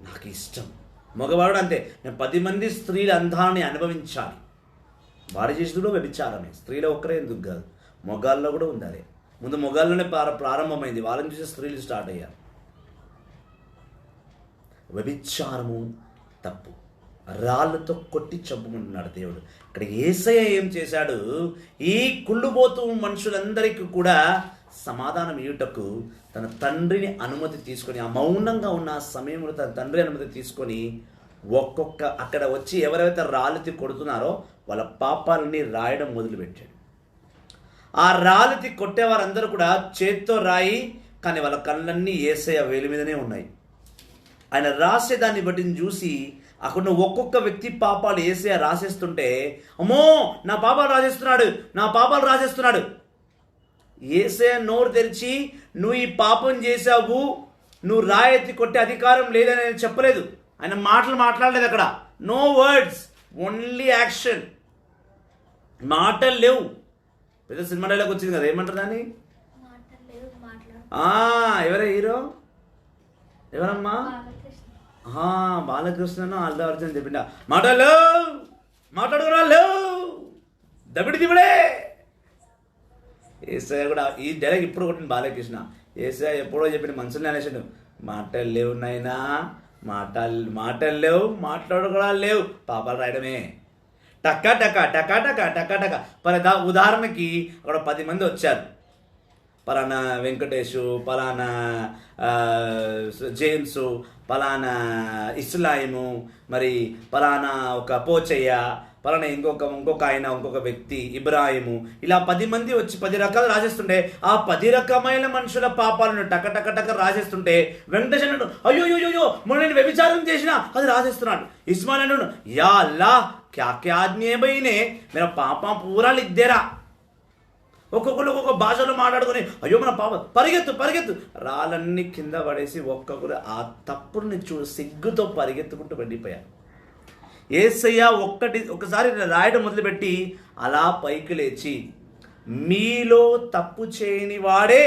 నాకు ఇష్టం. మగవాడు అంతే, నేను 10 మంది స్త్రీల అందాన్ని అనుభవించాలి. వాడు చేసేది కూడా వ్యభిచారమే. స్త్రీలో ఒక్కరే ఎందుకు కాదు, మొగాల్లో కూడా ఉంది. అదే ముందు మొగాల్లోనే ప్రారంభమైంది, వాళ్ళని చూసి స్త్రీలు స్టార్ట్ అయ్యారు. వ్యభిచారము తప్పు, రాళ్ళతో కొట్టి చంపుకుంటున్నాడు దేవుడు. ఇక్కడ యేసయ్య ఏం చేశాడు, ఈ కుళ్ళుబోతూ మనుషులందరికీ కూడా సమాధానం ఇయ్యుటకు తన తండ్రిని అనుమతి తీసుకొని, ఆ మౌనంగా ఉన్న సమయంలో తన తండ్రి అనుమతి తీసుకొని ఒక్కొక్క అక్కడ వచ్చి ఎవరైతే రాళ్ళెత్తి కొడుతున్నారో వాళ్ళ పాపాలని రాయడం మొదలుపెట్టాడు. ఆ రాళ్ళెత్తి కొట్టేవారందరూ కూడా చేత్తో రాయి, కానీ వాళ్ళ కళ్ళన్నీ యేసయ్య వేలి మీదనే ఉన్నాయి. ఆయన రాసేదాన్ని బట్టి చూసి అక్కడ ఒక్కొక్క వ్యక్తి పాపాలు యేసయ్య రాసేస్తుంటే, అమ్మో నా పాపాలు రాసేస్తున్నాడు, నా పాపాలు రాసేస్తున్నాడు. యేసయ్య నోరు తెరిచి నువ్వు ఈ పాపం చేశావు, నువ్వు రాయెత్తి కొట్టే అధికారం లేదని ఆయన చెప్పలేదు. ఆయన మాటలు మాట్లాడలేదు అక్కడ. No words, only action. మాటలు లేవు. పెద్ద సినిమా డైలాగ్ వచ్చింది కదా, ఏమంటారు దాన్ని? ఎవరే హీరో? ఎవరమ్మా? బాలకృష్ణను అల్లు అర్జున్ చెప్పిండ మాటలు మాట్లాడుకురా లేవు, దబిడి దిబడే. యేసయ్య కూడా ఈ డైలాగ్ ఇప్పుడు కొట్టింది బాలకృష్ణ. యేసయ్య ఎప్పుడో చెప్పిన మనుషుల్ని అనేసాడు, మాటలు లేవు నాయనా, మాటలు లేవు, మాట్లాడుకోవడా లేవు, పాపాలు రాయడమే. టక్క టక్క టక్క టక్క టక్క టక్క. ఉదాహరణకి అక్కడ 10 మంది వచ్చారు. పలానా వెంకటేషు, పలానా జేమ్సు, పలానా ఇస్లాయిము, మరి పలానా ఒక పోచయ్య, పలానా ఇంకొక ఆయన, ఇంకొక వ్యక్తి ఇబ్రాహిము, ఇలా 10 మంది వచ్చి 10 రకాలు రాసేస్తుంటే ఆ 10 రకమైన మనుషుల పాపాలను టక టక టక రాసేస్తుంటే వెంకటేష్ అన్నాడు, అయ్యో మొన్న నేను వ్యభిచారం చేసినా, అది రాసేస్తున్నాడు. ఇస్మాయిల్ అన్నాడు, యా అల్లా క్యా క్యా ఆద్మీ బైనే మేరా పాప పూరా లిఖ్ దేరా. ఒక్కొక్కరు ఒక్కొక్క భాషలో మాట్లాడుకొని అయ్యో మన పాప పరిగెత్తు రాళ్ళన్నీ కింద పడేసి ఒక్కొక్కరు ఆ తప్పుని సిగ్గుతో పరిగెత్తుకుంటూ వెళ్ళిపోయారు. యేసయ్య ఒకసారి రాయడం మొదలుపెట్టి అలా పైకి లేచి, మీలో తప్పు చేయని వాడే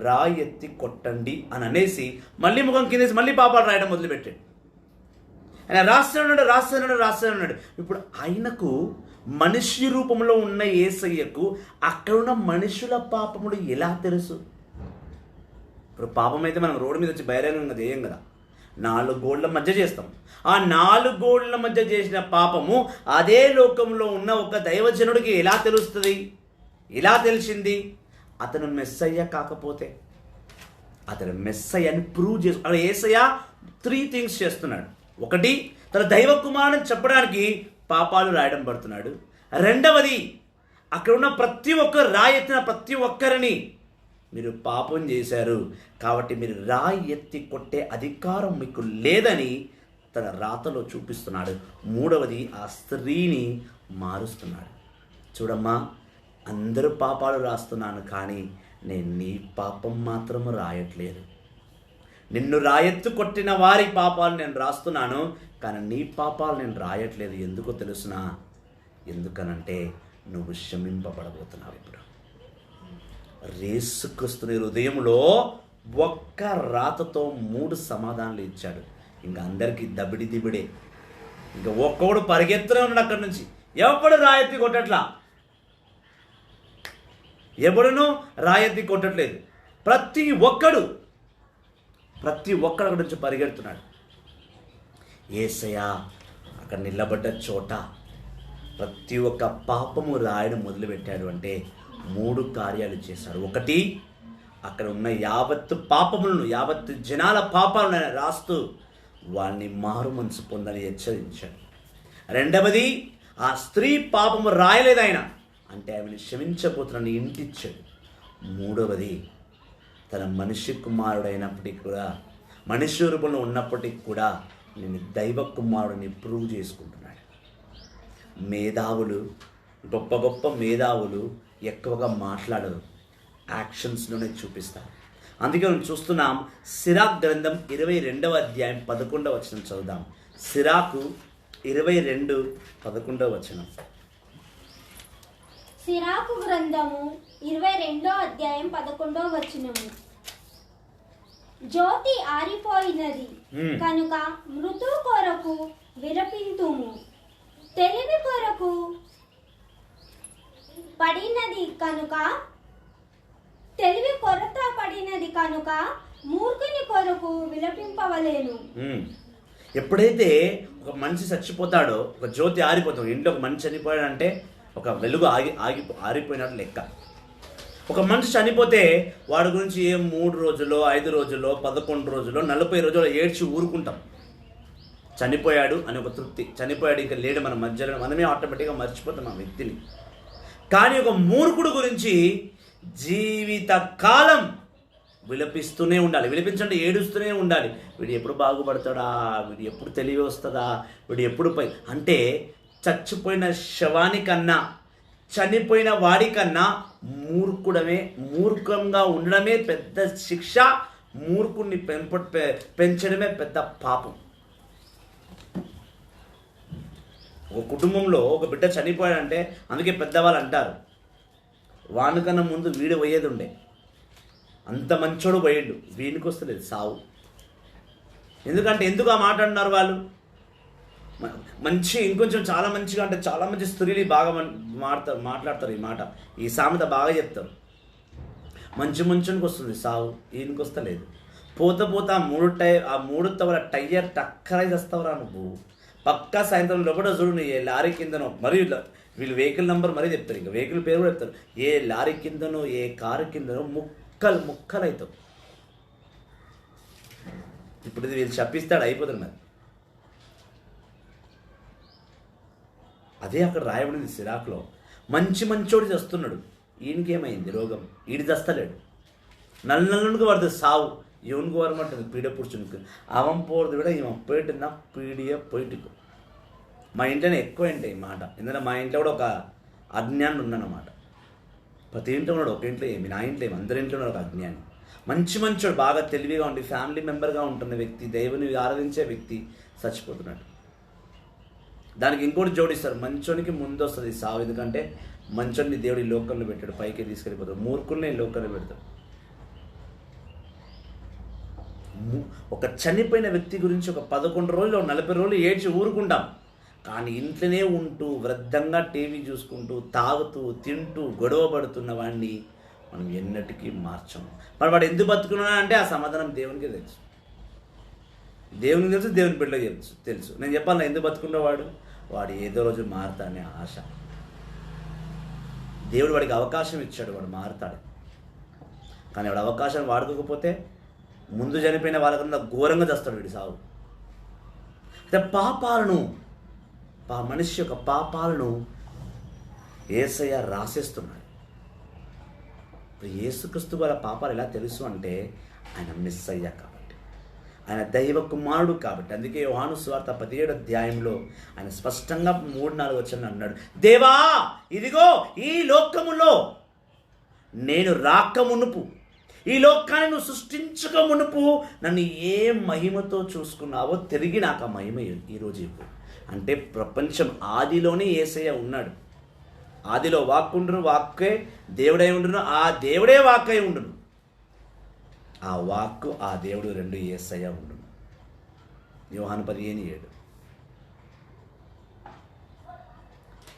రాయి ఎత్తి కొట్టండి అని అనేసి మళ్ళీ ముఖం కిందేసి మళ్ళీ పాపాలు రాయడం మొదలుపెట్టాడు. ఆయన రాస్తున్నాడు. ఇప్పుడు ఆయనకు మనిషి రూపంలో ఉన్న యేసయ్యకు అక్కడున్న మనుషుల పాపములు ఎలా తెలుసు? ఇప్పుడు పాపం అయితే మనం రోడ్డు మీద వచ్చి బహిరంగంగా చేయం కదా, 4 గోళ్ల మధ్య చేస్తాం. ఆ 4 గోళ్ల మధ్య చేసిన పాపము అదే లోకంలో ఉన్న ఒక దైవజనుడికి ఎలా తెలుస్తుంది? ఎలా తెలిసింది? అతను మెస్సయ్య కాకపోతే, అతను మెస్సయ్యని ప్రూవ్ చేసు. అక్కడ యేసయ్య 3 థింగ్స్ చేస్తున్నాడు. 1, తన దైవ కుమారుని చెప్పడానికి పాపాలు రాయడం పడుతున్నాడు. 2వది, అక్కడ ఉన్న ప్రతి ఒక్కరు రాయి ఎత్తిన ప్రతి ఒక్కరిని మీరు పాపం చేశారు కాబట్టి మీరు రాయి ఎత్తి కొట్టే అధికారం మీకు లేదని తన రాతలో చూపిస్తున్నాడు. 3వది, ఆ స్త్రీని మారుస్తున్నాడు. చూడమ్మా, అందరూ పాపాలు రాస్తున్నాను, కానీ నేను నీ పాపం మాత్రము రాయట్లేదు. నిన్ను రాయెత్తు కొట్టిన వారి పాపాలు నేను రాస్తున్నాను, కానీ నీ పాపాలు నేను రాయట్లేదు. ఎందుకో తెలుసునా? ఎందుకనంటే నువ్వు క్షమింపబడబోతున్నావు. ఇప్పుడు యేసుక్రీస్తుని హృదయంలో ఒక్క రాతతో 3 సమాధానాలు ఇచ్చాడు. ఇంకా అందరికీ దబిడి దిబిడే. ఇంకా ఒక్కొక్కడు పరిగెత్తనే ఉన్నాడు అక్కడి నుంచి. ఎవడు రాయెత్తి కొట్టట్లా, ఎవడును రాయెత్తి కొట్టట్లేదు. ప్రతి ఒక్కడు అక్కడి నుంచి పరిగెడుతున్నాడు. యేసయ్య అక్కడ నిలబడ్డ చోట ప్రతి ఒక్క పాపము రాయడం మొదలుపెట్టాడు. అంటే 3 కార్యాలు చేశాడు. 1, అక్కడ ఉన్న యావత్తు జనాల పాపాలను ఆయన రాస్తూ వాళ్ళని మారు మనసు పొందని హెచ్చరించాడు. 2వది, ఆ స్త్రీ పాపము రాయలేదు ఆయన, అంటే ఆమెను క్షమించబోతున్న ఇంటిచ్చాడు. 3వది, తన మనిషి కుమారుడైనప్పటికీ కూడా, మనిషి రూపంలో ఉన్నప్పటికీ కూడా నేను దైవ కుమారుడిని ప్రూవ్ చేసుకుంటున్నాడు. మేధావులు, గొప్ప మేధావులు ఎక్కువగా మాట్లాడరు, యాక్షన్స్లోనే చూపిస్తారు. అందుకే మనం చూస్తున్నాం. సిరాక్ గ్రంథం 22వ అధ్యాయం 11వ వచనం చదువుదాం. సిరాకు 22:11 వచనం. సిరాకు గ్రంథము 22వ అధ్యాయం 11వ వచనము. జ్యోతి ఆరిపోయినది హ్మ్. కనుక మృతు కొరకు విరపింతుము. తెలివి కొరకు తెలివి కొరత పడినది కనుక మూర్ఖుని కొరకు విలపింపవలేను. ఎప్పుడైతే ఒక మనిషి చచ్చిపోతాడో, ఒక జ్యోతి ఆరిపోతాడు, ఇంట్లో ఒక మనిషి చనిపోయాడంటే ఒక వెలుగు ఆరిపోయినట్టు లెక్క. ఒక మనిషి చనిపోతే వాడి గురించి 3 రోజుల్లో, 5 రోజుల్లో, 11 రోజుల్లో, 40 రోజుల్లో ఏడ్చి ఊరుకుంటాం. చనిపోయాడు అని ఒక తృప్తి, చనిపోయాడు ఇంకా లేడు మన మధ్యలో, మనమే ఆటోమేటిక్గా మర్చిపోతాం ఆ వ్యక్తిని. కానీ ఒక మూర్ఖుడు గురించి జీవిత కాలం విలపిస్తూనే ఉండాలి. విలపించండి, ఏడుస్తూనే ఉండాలి. వీడు ఎప్పుడు బాగుపడతాడా, వీడు ఎప్పుడు తెలివి వస్తుందా, వీడు ఎప్పుడు అంటే చచ్చిపోయిన శవానికన్నా, చనిపోయిన వాడికన్నా మూర్ఖంగా ఉండడమే పెద్ద శిక్ష. మూర్ఖుడిని పెంచడమే పెద్ద పాపం. ఒక కుటుంబంలో ఒక బిడ్డ చనిపోయాడంటే అందుకే పెద్దవాళ్ళు అంటారు, వానికన్నా ముందు వీడు పోయేది ఉండే, అంత మంచోడు పోయిండు, వీనికి వస్తలేదు సావు. ఎందుకు ఆ మాట అన్నారు వాళ్ళు? మంచి ఇంకొంచెం చాలా మంచిగా, అంటే చాలా మంచి స్త్రీలు బాగా మాట్లాడతారు ఈ మాట, ఈ సామెత బాగా చెప్తారు. మంచునికి వస్తుంది సావు, ఈయనకి వస్తలేదు. పోత ఆ మూడు తవల టైర్ టక్కరై వస్తావురా నువ్వు. పక్కా సాయంత్రం లోపల చూడు, ఏ లారీ కిందనో, మరియు వీళ్ళు వెహికల్ నెంబర్ మరీ చెప్తారు, ఇంకా వెహికల్ పేరు కూడా చెప్తారు. ఏ లారీ కిందనో, ఏ కారు కిందనో ముక్కలు అవుతావు. ఇప్పుడు ఇది వీళ్ళు చెప్పిస్తాడు, అయిపోతుంది మరి. అదే అక్కడ రాయబడింది సిరాకులో. మంచోడు చేస్తున్నాడు, ఈయనకేమైంది రోగం, ఈడి దస్తలేడు. నల్లుగా పడుతుంది సావు, ఇవనుకు వరమంటుంది పీడ పురుషునికి. అవం పోరుది కూడా ఈమె పోయిட்டுన్నా పీడియ పోయిటికు. మా ఇంట్లోనే ఎక్కువ ఏంటి ఈ మాట, ఎందుకంటే మా ఇంట్లో కూడా ఒక అజ్ఞానం ఉందన్నమాట. ప్రతి ఇంట్లో ఉన్నాడు, ఒక ఇంట్లో ఏమి, నా ఇంట్లో ఏమి, అందరి ఇంట్లో ఉన్నాడు ఒక అజ్ఞానం. మంచోడు, బాగా తెలివిగా ఉండి ఫ్యామిలీ మెంబర్గా ఉంటున్న వ్యక్తి, దేవుని ఆరాధించే వ్యక్తి చచ్చిపోతున్నాడు. దానికి ఇంకోటి జోడిస్తారు, మంచోనికి ముందు వస్తుంది సావు. ఎందుకంటే మంచోడిని దేవుడు ఈ లోకంలో పెట్టాడు, పైకి తీసుకెళ్ళిపోతాడు. మూర్ఖుల్ని ఈ లోకంలో పెడతాడు. ఒక చనిపోయిన వ్యక్తి గురించి ఒక 11 రోజులు, 40 రోజులు ఏడ్చి ఊరుకుంటాం. కానీ ఇంట్లోనే ఉంటూ వృద్ధంగా టీవీ చూసుకుంటూ, తాగుతూ, తింటూ, గొడవ పడుతున్న వాడిని మనం ఎన్నటికీ మార్చము. మరి వాడు ఎందుకు బతుకున్నాడు అంటే ఆ సమాధానం దేవునికే తెలుసు. దేవునికి తెలుసు, దేవుని బిడ్డలో తెలుసు. నేను చెప్పాను ఎందుకు బతుకున్నవాడు, వాడు ఏదో రోజు మారుతాడనే ఆశ. దేవుడు వాడికి అవకాశం ఇచ్చాడు, వాడు మారుతాడు. కానీ వాడు అవకాశాన్ని వాడుకోకపోతే ముందు చనిపోయిన వాళ్ళకన్నా ఘోరంగా చేస్తాడు వీడి సాగు. అయితే మనిషి యొక్క పాపాలను యేసయ్య రాసేస్తున్నాడు. ఇప్పుడు యేసుక్రీస్తు వాళ్ళ పాపాలు ఎలా తెలుసు అంటే ఆయన మెస్సయ్య కాబట్టి, ఆయన దైవ కుమారుడు కాబట్టి. అందుకే యోహాను సువార్త 17వ అధ్యాయంలో ఆయన స్పష్టంగా 3-4 వచనాలు అన్నాడు, దేవా ఇదిగో ఈ లోకములో నేను రాక మునుపు, ఈ లోకాన్ని నువ్వు సృష్టించక మునుపు నన్ను ఏ మహిమతో చూసుకున్నావో తిరిగి నాకు ఆ మహిమ ఈరోజు ఇవ్వు. అంటే ప్రపంచం ఆదిలోనే యేసయ్య ఉన్నాడు. ఆదిలో వాక్కుండును, వాక్కే దేవుడై ఉండును, ఆ దేవుడే వాక్కై ఉండును. ఆ వాక్కు ఆ దేవుడు రెండు యేసయ్య ఉండును. యోహాను 15:7.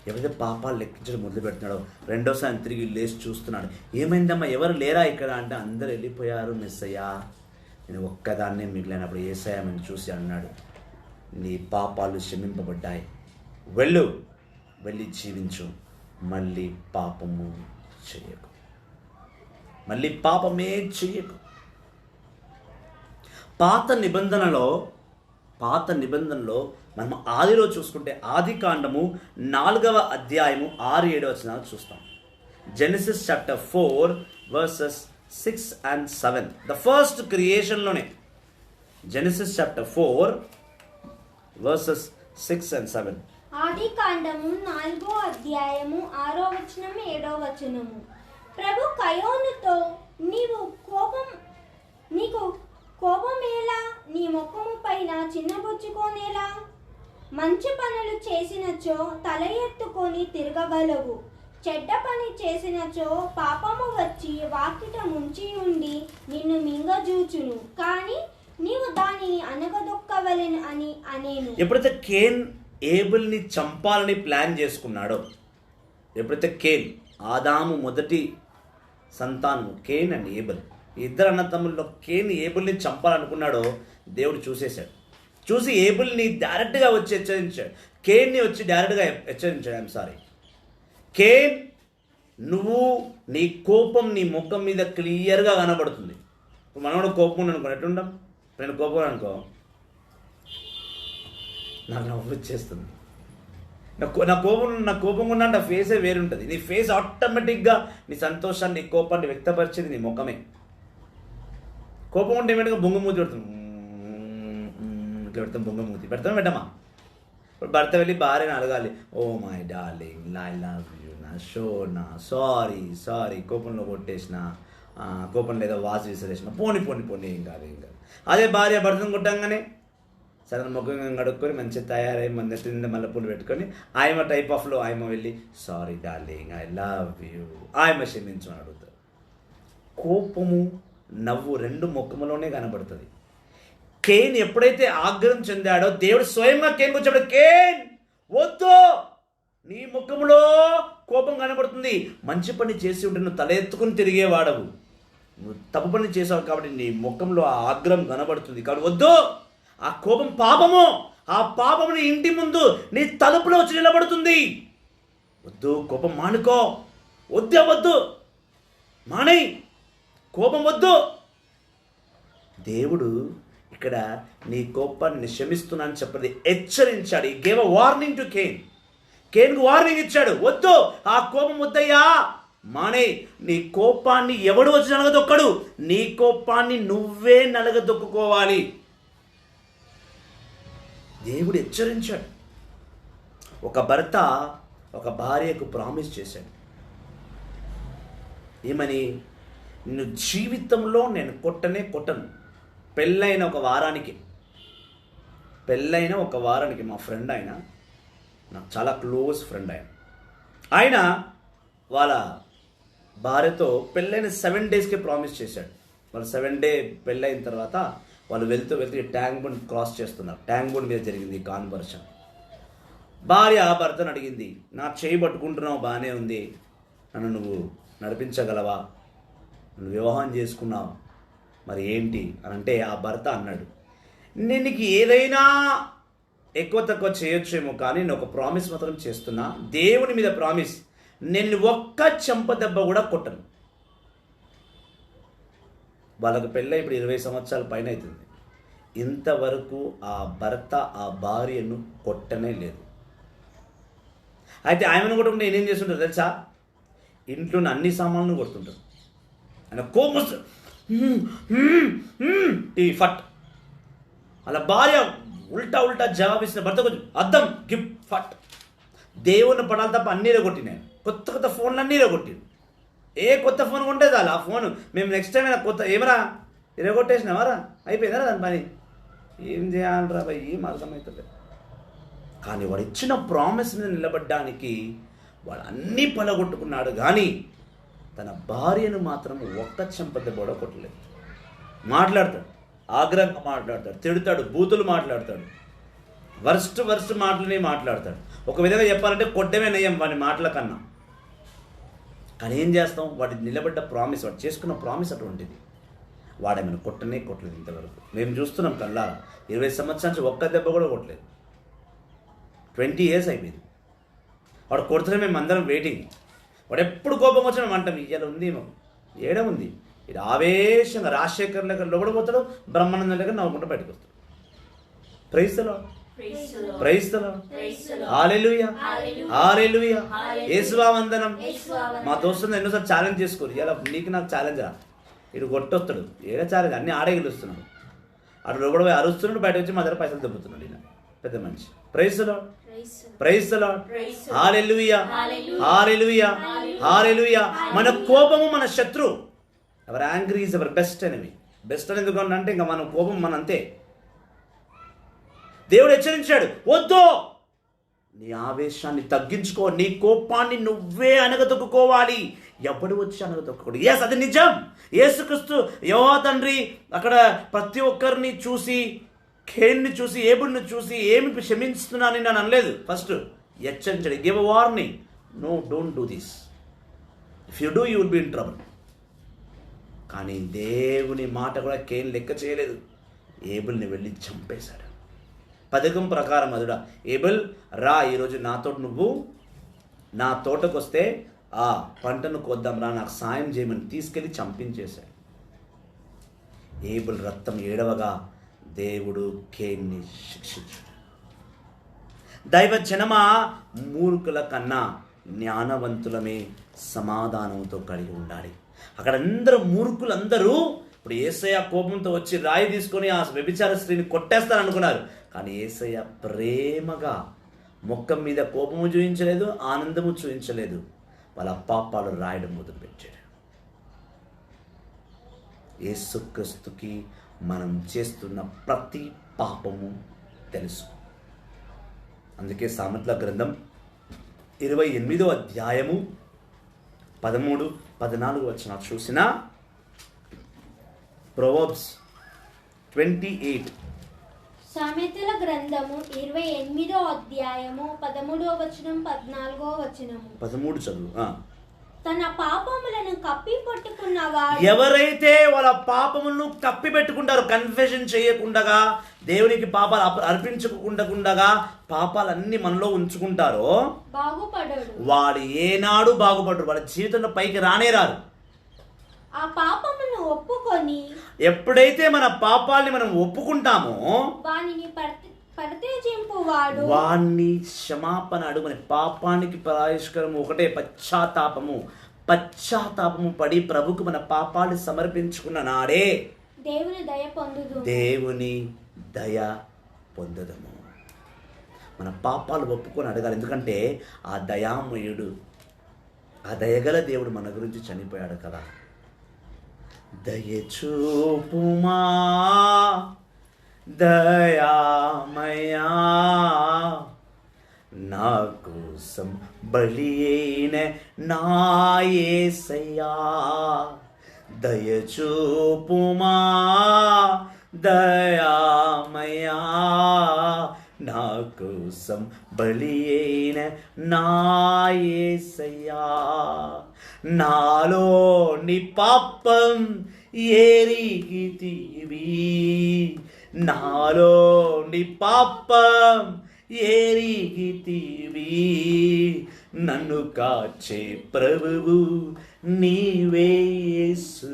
ఎవరైతే పాపాలు లెక్కించడం మొదలు పెడుతున్నాడో రెండోసారి తిరిగి లేచి చూస్తున్నాడు, ఏమైందమ్మా ఎవరు లేరా ఇక్కడ అంటే అందరు వెళ్ళిపోయారు మెస్సయ్యా, నేను ఒక్కదాన్నే మిగిలినప్పుడు యేసయ్య అని చూసి అన్నాడు, నీ పాపాలు క్షమింపబడ్డాయి, వెళ్ళి జీవించు, మళ్ళీ పాపము చేయకు, మళ్ళీ పాపమే చేయకు. పాత నిబంధనలో మనం ఆదిలో చూసుకుంటే ఆది కాండము 4వ అధ్యాయము 6-7 వచనాలు చూస్తాం. Genesis chapter 4 verses 6 and 7. The first క్రియేషన్లోనే జెనసిస్ చాప్టర్ 4 verses 6 and 7. ఆది కాండము 4వ అధ్యాయము 6వ వచనము 7వ వచనము. ప్రభు కయోనుతో నీకు కోపమేలా, నీ ముఖము పైన చిన్నబుచ్చుకోనేలా, మంచి పనులు చేసినచో తల ఎత్తుకొని తిరగగలవు, చెడ్డ పని చేసినచో పాపము వచ్చి వాకిట ముంచి ఉండి నిన్ను మింగజూచును, కానీ నీవు దానిని అనగదొక్కవలెను అని అనేను. ఎప్పుడైతే కేన్ ఏబుల్ని చంపాలని ప్లాన్ చేసుకున్నాడో, ఎప్పుడైతే కేన్ ఆదాము మొదటి సంతానము కేన్ అండ్ ఏబుల్, ఇద్దరు అన్నతమ్ముల్లో కేన్ ఏబుల్ని చంపాలనుకున్నాడో దేవుడు చూసేశాడు. చూసి ఏబుల్ని డైరెక్ట్గా వచ్చి హెచ్చరించాడు, కేన్ని వచ్చి డైరెక్ట్గా హెచ్చరించాడు. ఐఎమ్ సారీ కేన్, నువ్వు నీ కోపం నీ ముఖం మీద క్లియర్గా కనబడుతుంది. ఇప్పుడు మనం కూడా కోపం ఉంది అనుకో, ఎట్లుంటాం? నేను కోపం అనుకో, నాకు నవ్వు వచ్చేస్తుంది. నా కోపం ఉన్నా నా ఫేసే వేరుంటుంది. నీ ఫేస్ ఆటోమేటిక్గా నీ సంతోషాన్ని, నీ కోపాన్ని వ్యక్తపరిచేది నీ ముఖమే. కోపం ఉంటే ఏమిటంటే బొంగమూతి పెడుతుంది, ఇట్లా పెడతాం, బొంగమూతి పెడతాం పెట్టమా. ఇప్పుడు భర్త వెళ్ళి భార్యని అడగాలి, oh my darling, I love you, నా షోనా, సారీ కోపంలో కొట్టేసిన, కోపం లేదా వాసి విసిరేసిన, పోని ఏం కాదు. అదే భార్య భర్తను కొట్టంగానే సరే ముఖం కడుక్కొని మంచిగా తయారై నెత్తి నిండా మల్లెపూలు పెట్టుకొని ఆయమ టైప్ ఆఫ్లో ఆయమ వెళ్ళి sorry darling, I love you, ఆయమ క్షమించు అని అడుగుతారు. కోపము నవ్వు రెండు ముఖములోనే కనబడుతుంది. కేన్ ఎప్పుడైతే ఆగ్రహం చెందాడో దేవుడు స్వయంగా కేన్కి వచ్చాడు, కేన్ వద్దు, నీ ముఖంలో కోపం కనబడుతుంది. మంచి పని చేసి ఉంటే నువ్వు తల ఎత్తుకుని తిరిగేవాడవు, నువ్వు తప్పు పని చేసావు కాబట్టి నీ ముఖంలో ఆ ఆగ్రహం కనబడుతుంది. కాబట్టి వద్దు, ఆ కోపం పాపము, ఆ పాపము నీ ఇంటి ముందు నీ తలుపులో వచ్చి నిలబడుతుంది. వద్దు, కోపం మానుకో, వద్దు మానేయ్, కోపం వద్దు. దేవుడు ఇక్కడ నీ కోపాన్ని క్షమిస్తున్నానని చెప్పది హెచ్చరించాడు. He gave a warning to కేన్కు వార్నింగ్ ఇచ్చాడు, వద్దు, ఆ కోపం వద్దయ్యా, మానే. నీ కోపాన్ని ఎవడు వచ్చి నలగదొక్కడు, నీ కోపాన్ని నువ్వే నలగదొక్కుకోవాలి. దేవుడు హెచ్చరించాడు. ఒక భర్త ఒక భార్యకు ప్రామిస్ చేశాడు, ఏమని? నిన్ను జీవితంలో నేను కొట్టను. పెళ్ళైన ఒక వారానికి మా ఫ్రెండ్ ఆయన, నాకు చాలా క్లోజ్ ఫ్రెండ్ ఆయన వాళ్ళ భార్యతో పెళ్ళైన 7 డేస్కే ప్రామిస్ చేశాడు. వాళ్ళు 7 డే పెళ్ళైన తర్వాత వాళ్ళు వెళ్తూ ట్యాంక్ బండ్ క్రాస్ చేస్తున్నారు. ట్యాంక్ బండ్ మీద జరిగింది కాన్వర్షన్. భార్య భర్తను అడిగింది, నా చేయి పట్టుకుంటున్నావు బాగానే ఉంది, నన్ను నువ్వు నడిపించగలవా, నువ్వు వివాహం చేసుకున్నావు మరి ఏంటి అని అంటే, ఆ భర్త అన్నాడు, నేను నీకు ఏదైనా ఎక్కువ తక్కువ చేయొచ్చేమో కానీ నేను ఒక ప్రామిస్ మాత్రం చేస్తున్నా, దేవుని మీద ప్రామిస్, నేను ఒక్క చెంప దెబ్బ కూడా కొట్టను. వాళ్ళకు పెళ్ళై ఇప్పుడు 20 సంవత్సరాల పైన అవుతుంది. ఇంతవరకు ఆ భర్త ఆ భార్యను కొట్టనే లేదు. అయితే ఆమెను కొట్టకుండా నేనేం చేస్తుంటారు తెలుసా? ఇంట్లోని అన్ని సామాన్లను కొడుతుంటారు. ఆయన కోపం టీవీ ఫట్, అలా భార్య ఉల్టా జవాబిస్తున్న భర్త కొంచెం అద్దం గిఫ్ట్ ఫట్. దేవుని పడాలి తప్ప అన్నీరే కొట్టినాను. కొత్త ఫోన్లు అన్నీరే కొట్టిను. ఏ కొత్త ఫోన్ కొంటే చాలు ఆ ఫోన్ మేము నెక్స్ట్ టైం అయినా కొత్త ఏమరా ఇరగొట్టేసినావారా, అయిపోయిందా దాని పని, ఏం చేయాలరా భయ్, ఏం అర్థమవుతుంది. కానీ వాడు ఇచ్చిన ప్రామిస్ మీద నిలబడ్డానికి వాడు అన్నీ పలగొట్టుకున్నాడు, కానీ తన భార్యను మాత్రం ఒక్క చెంపద కూడా కొట్టలేదు. మాట్లాడతాడు, ఆగ్రహంగా మాట్లాడతాడు, తిడతాడు, బూతులు మాట్లాడతాడు, వర్స్ట్ మాటలని మాట్లాడతాడు. ఒక విధంగా చెప్పాలంటే కొట్టమే నయం వాడి మాటల కన్నా. కానీ ఏం చేస్తాం, వాడి నిలబడ్డ ప్రామిస్, వాడు చేసుకున్న ప్రామిస్ అటువంటిది. వాడేమైనా కొట్టలేదు ఇంతవరకు. మేము చూస్తున్నాం కల్లారా, 20 సంవత్సరాల నుంచి ఒక్క దెబ్బ కూడా కొట్టలేదు. 20 years అయిపోయింది. వాడు కొడుతూనే మేము అందరం వెయిటింగ్. వాడు ఎప్పుడు కోపం వచ్చి మేము అంటాం, ఇయ్యాల ఉంది ఏడముంది, ఇది ఆవేశంగా రాజశేఖర్ దగ్గర లోపడిపోతాడు, బ్రహ్మానందం దగ్గర నవ్వుకుంటూ బయటకు వస్తాడు. ప్రైజ్ ద లార్డ్, హల్లెలూయా, యేసువా వందనం. మా దోస్తులు ఎన్నోసార్లు ఛాలెంజ్ చేసుకోరు, ఇలా నీకు నాకు ఛాలెంజ్ రా, ఇటు కొట్టొస్తాడు, ఏదో ఛాలెంజ్, అన్ని ఆడే గెలుస్తున్నాడు. అటు లోపల పోయి అరుస్తున్నాడు, బయట వచ్చి మా దగ్గర పైసలు దెబ్బతున్నాడు. ఈయన పెద్ద మనిషి. ప్రైజ్ ద లార్డ్, హల్లెలూయా. మన కోపము మన శత్రు. Ever angry is ever best enemy. Best అని ఎందుకు అంటే ఇంకా మన కోపం మన అంతే. దేవుడు హెచ్చరించాడు, వద్దు, నీ ఆవేశాన్ని తగ్గించుకో, నీ కోపాన్ని నువ్వే అణగదొక్కుకోవాలి. ఎవడు వచ్చి అణగదొక్కడు? ఎస్, అది నిజం. యేసుక్రీస్తు యెహోవా తండ్రి అక్కడ ప్రతి ఒక్కరిని చూసి, కేన్ని చూసి, ఏబుల్ని చూసి ఏమి క్షమిస్తున్నానని నేను అనలేదు. ఫస్ట్ హెచ్చరించండి, give a warning, no don't do this, if you do you will be in trouble. కానీ దేవుని మాట కూడా కేన్ లెక్క చేయలేదు, ఏబుల్ని వెళ్ళి చంపేశాడు. పథకం ప్రకారం అదుడా, ఏబుల్ రా, ఈరోజు నువ్వు నా తోటకు వస్తే ఆ పంటను కొద్దాం రా, నాకు సాయం చేయమని తీసుకెళ్ళి చంపించేశాడు. ఏబుల్ రక్తం ఏడవగా దేవుడు కేన్ని శిక్షించాడు. దైవ జనమా, మూర్ఖుల కన్నా జ్ఞానవంతులమే సమాధానంతో కలిగి ఉండాలి. అక్కడ అందరూ మూర్ఖులందరూ ఇప్పుడు యేసయ్య కోపంతో వచ్చి రాయి తీసుకొని ఆ వ్యభిచార స్త్రీని కొట్టేస్తారనుకున్నారు. కానీ యేసయ్య ప్రేమగా మొక్కం మీద కోపము చూపించలేదు, ఆనందము చూపించలేదు, వాళ్ళ పాపాలు రాయడం మొదలుపెట్టాడు. యేసుక్రీస్తుకి మనం చేస్తున్న ప్రతి పాపము తెలుసు. అందుకే సామెతల గ్రంథం 28వ అధ్యాయము 13, 14 వచనాలు చూసిన ప్రొవర్బ్స్ 28. సామెతల గ్రంథము 28వ అధ్యాయము 13వ వచనం 14వ వచనము. 13 చదువు. తన పాపములను కప్పి పట్టుకున్నవాడు, ఎవరైతే వాళ్ళ పాపములను కప్పి పెట్టుకుంటారో, కన్ఫెషన్ చేయకుండా, దేవునికి పాపాలు అర్పించకుండా పాపాలన్నీ మనలో ఉంచుకుంటారో బాగుపడడు. వాడు ఏనాడు బాగుపడరు, వాళ్ళ జీవితంలో పైకి రానేరారు. ఆ పాపమును ఒప్పుకొని, ఎప్పుడైతే మన పాపాల్ని మనం ఒప్పుకుంటామో వానిని పరిత్యజింపువాడు, వాణ్ణి క్షమాపణ అడుగుని. పాపానికి పరిష్కారం ఒకటే, పశ్చాత్తాపము పడి ప్రభుకు మన పాపాన్ని సమర్పించుకున్న నాడే దేవుని దయ పొందుదు. దేవుని దయ పొందదము. మన పాపాలు ఒప్పుకొని అడగాలి. ఎందుకంటే ఆ దయామయుడు, ఆ దయగల దేవుడు మన గురించి చనిపోయాడు కదా. దయచూపుమా దయామయా, నా కోసం బలి అయిన నా యేసయ్యా. దయచూపుమా దయామయా, నా కోసం బలి అయిన నా యేసయ్యా. నాలోని పాపం ఎరిగితివి, నాలోని పాపం ఎరిగితివి. నన్ను కాచే ప్రభువు నీవే యేసు,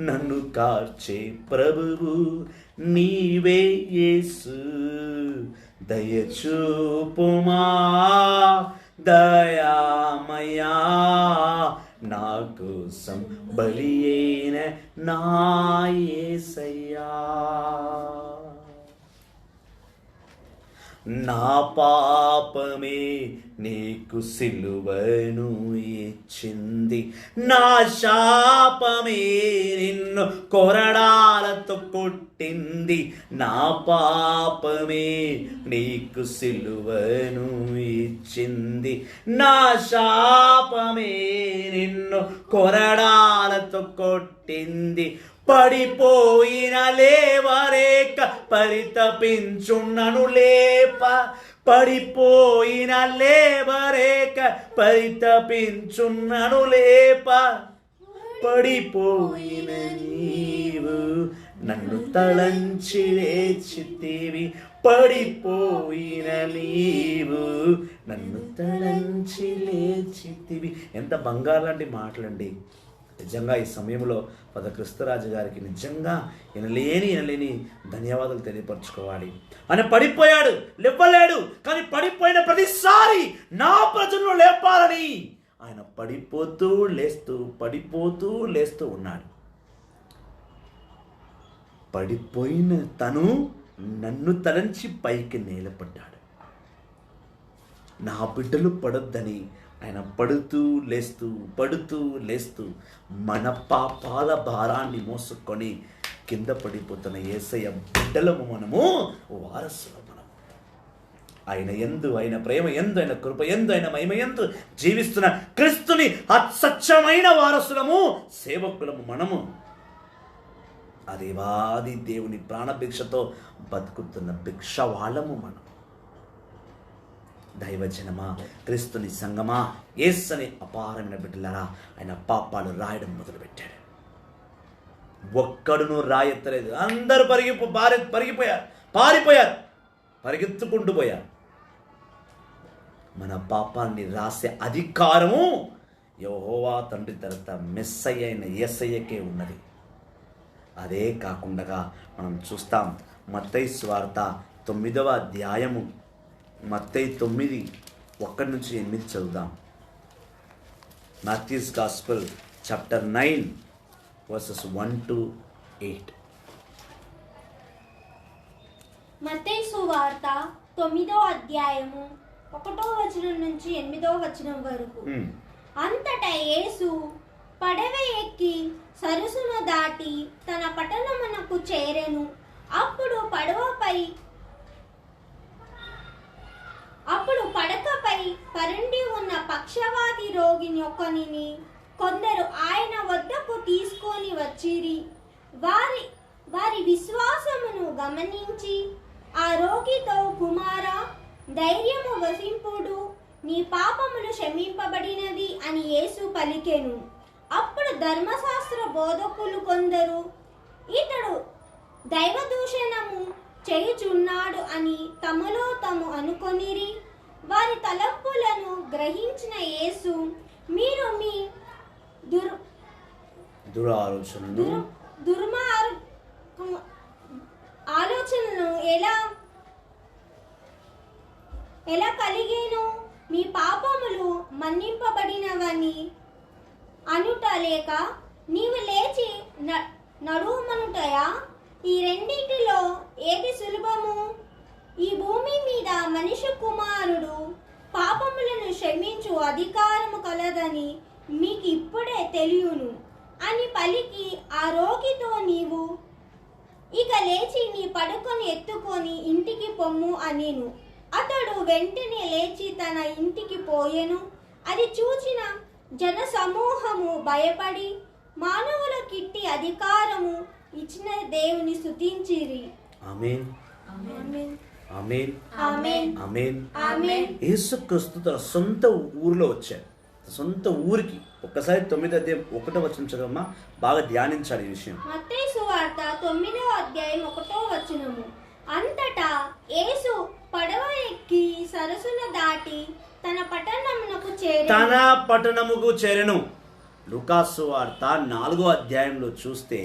నన్ను కాచే ప్రభువు నీవే యేసు. దయచూపుమా దయామయా, నా కోసం బలి అయిన నా యేసయ్యా. నా పాపమే నీకు సిలువను ఇచ్చింది, నా శాపమే నిన్ను కొరడాలతో కొట్టింది. నా పాపమే నీకు సిలువను ఇచ్చింది, నా శాపమే నిన్ను కొరడాలతో కొట్టింది. పడిపోయిన లేవరేక పరితపించున్నను లేప, పడిపోయిన లేవరేక పరితపించున్నను లేప. పడిపోయిన నీవు నన్ను తలంచి లేచితివి, పడిపోయిన నీవు నన్ను తలంచి లేచితివి. ఎంత బంగారు లాంటి మాటలండి. నిజంగా ఈ సమయంలో క్రిస్తురాజు గారికి నిజంగా వినలేని ధన్యవాదాలు తెలియపరచుకోవాలి. ఆయన పడిపోయాడు, లేవలేడు, కానీ పడిపోయిన ప్రతిసారి నా ప్రజలను లేపాలని ఆయన పడిపోతూ లేస్తూ ఉన్నాడు. పడిపోయిన తను నన్ను తలంచి పైకి నిలబడ్డాడు. నా బిడ్డలు పడొద్దని ఆయన పడుతూ లేస్తూ మన పాపాల భారాన్ని మోసుకొని కింద పడిపోతున్న యేసయ్య బిడ్డలము మనము, వారసులు మనము. ఆయన యందు, ఆయన ప్రేమ యందు, ఆయన కృప యందు, ఆయన మహిమ యందు జీవిస్తున్న క్రీస్తుని అసత్యమైన వారసులము, సేవకులము మనము. ఆ దేవాది దేవుని ప్రాణభిక్షతో బతుకుతున్న భిక్ష వాళ్ళము మనం. దైవజనమా, క్రీస్తుని సంగమా, యేసుని అపారమైన బిడ్డలారా, ఆయన పాపాలు రాయడం మొదలుపెట్టాడు. ఒక్కడును రాయెత్తలేదు. అందరూ పారిపోయారు, పరిగెత్తుకుంటూ పోయారు. మన పాపాన్ని రాసే అధికారము యెహోవా తండ్రి తర్వాత మెస్సయ్య అయిన యేసయ్యకే ఉన్నది. అదే కాకుండా మనం చూస్తాం మత్తయి సువార్త 9వ అధ్యాయము, మత్తయి 9:1-8 చదువుదాం. Matthew's gospel chapter 9 verses 1-8. మత్తయి సువార్త 9వ అధ్యాయము 1-8 వరకు. అంతటా యేసు పడవ ఎక్కి సరస్సును దాటి తన పట్టణమునకు చేరెను. అప్పుడు పడకపై పరుండి ఉన్న పక్షవాది రోగిని ఒకనిని కొందరు ఆయన వద్దకు తీసుకొని వచ్చిరి. వారి విశ్వాసమును గమనించి ఆ రోగితో, కుమారా, ధైర్యము వసింపుడు, నీ పాపములు క్షమింపబడినవి అని యేసు పలికెను. అప్పుడు ధర్మశాస్త్ర బోధకులు కొందరు ఇతడు దైవదూషణము చేయుచున్నాడు అని తమలో తాము అనుకొనిరి. వారి తలంపులను గ్రహించిన యేసు, మీరు మీ ఆలోచనను ఎలా కలిగేను? మీ పాపములు మన్నింపబడినవని అనుట లేక నీవు లేచి నడుమనుటయా? ఈ రెండింటిలో ఏది సులభము? ఈ భూమి మీద మనిషి కుమారుడు పాపములను క్షమించు అధికారము కలదని మీకు ఇప్పుడే తెలియను అని పలికి ఆ రోగితో, నీవు ఇక లేచి నీ పడుకొని ఎత్తుకొని ఇంటికి పొమ్ము అనెను. అతడు వెంటనే లేచి తన ఇంటికి పోయెను. అది చూచిన జన సమూహము భయపడి మానవులకిట్టి అధికారము ఇచ్చిన దేవుని స్తుతించిరి. ఆమేన్, ఆమేన్, ఆమేన్, ఆమేన్, ఆమేన్, ఆమేన్. యేసుక్రీస్తు తన సొంత ఊరిలో వచ్చాడు. సొంత ఊరికి. ఒక్కసారి 9వ అధ్యాయం 1వ వచనం చదవమ్మా, బాగా ధ్యానించాలి ఈ విషయం. మత్తయి సువార్త 9వ అధ్యాయం 1వ వచనము. అంతటా యేసు పడవ ఎక్కి సరస్సును దాటి తన పట్టణముకు చేరెను. లూకాసు వార్త 4వ అధ్యాయంలో చూస్తే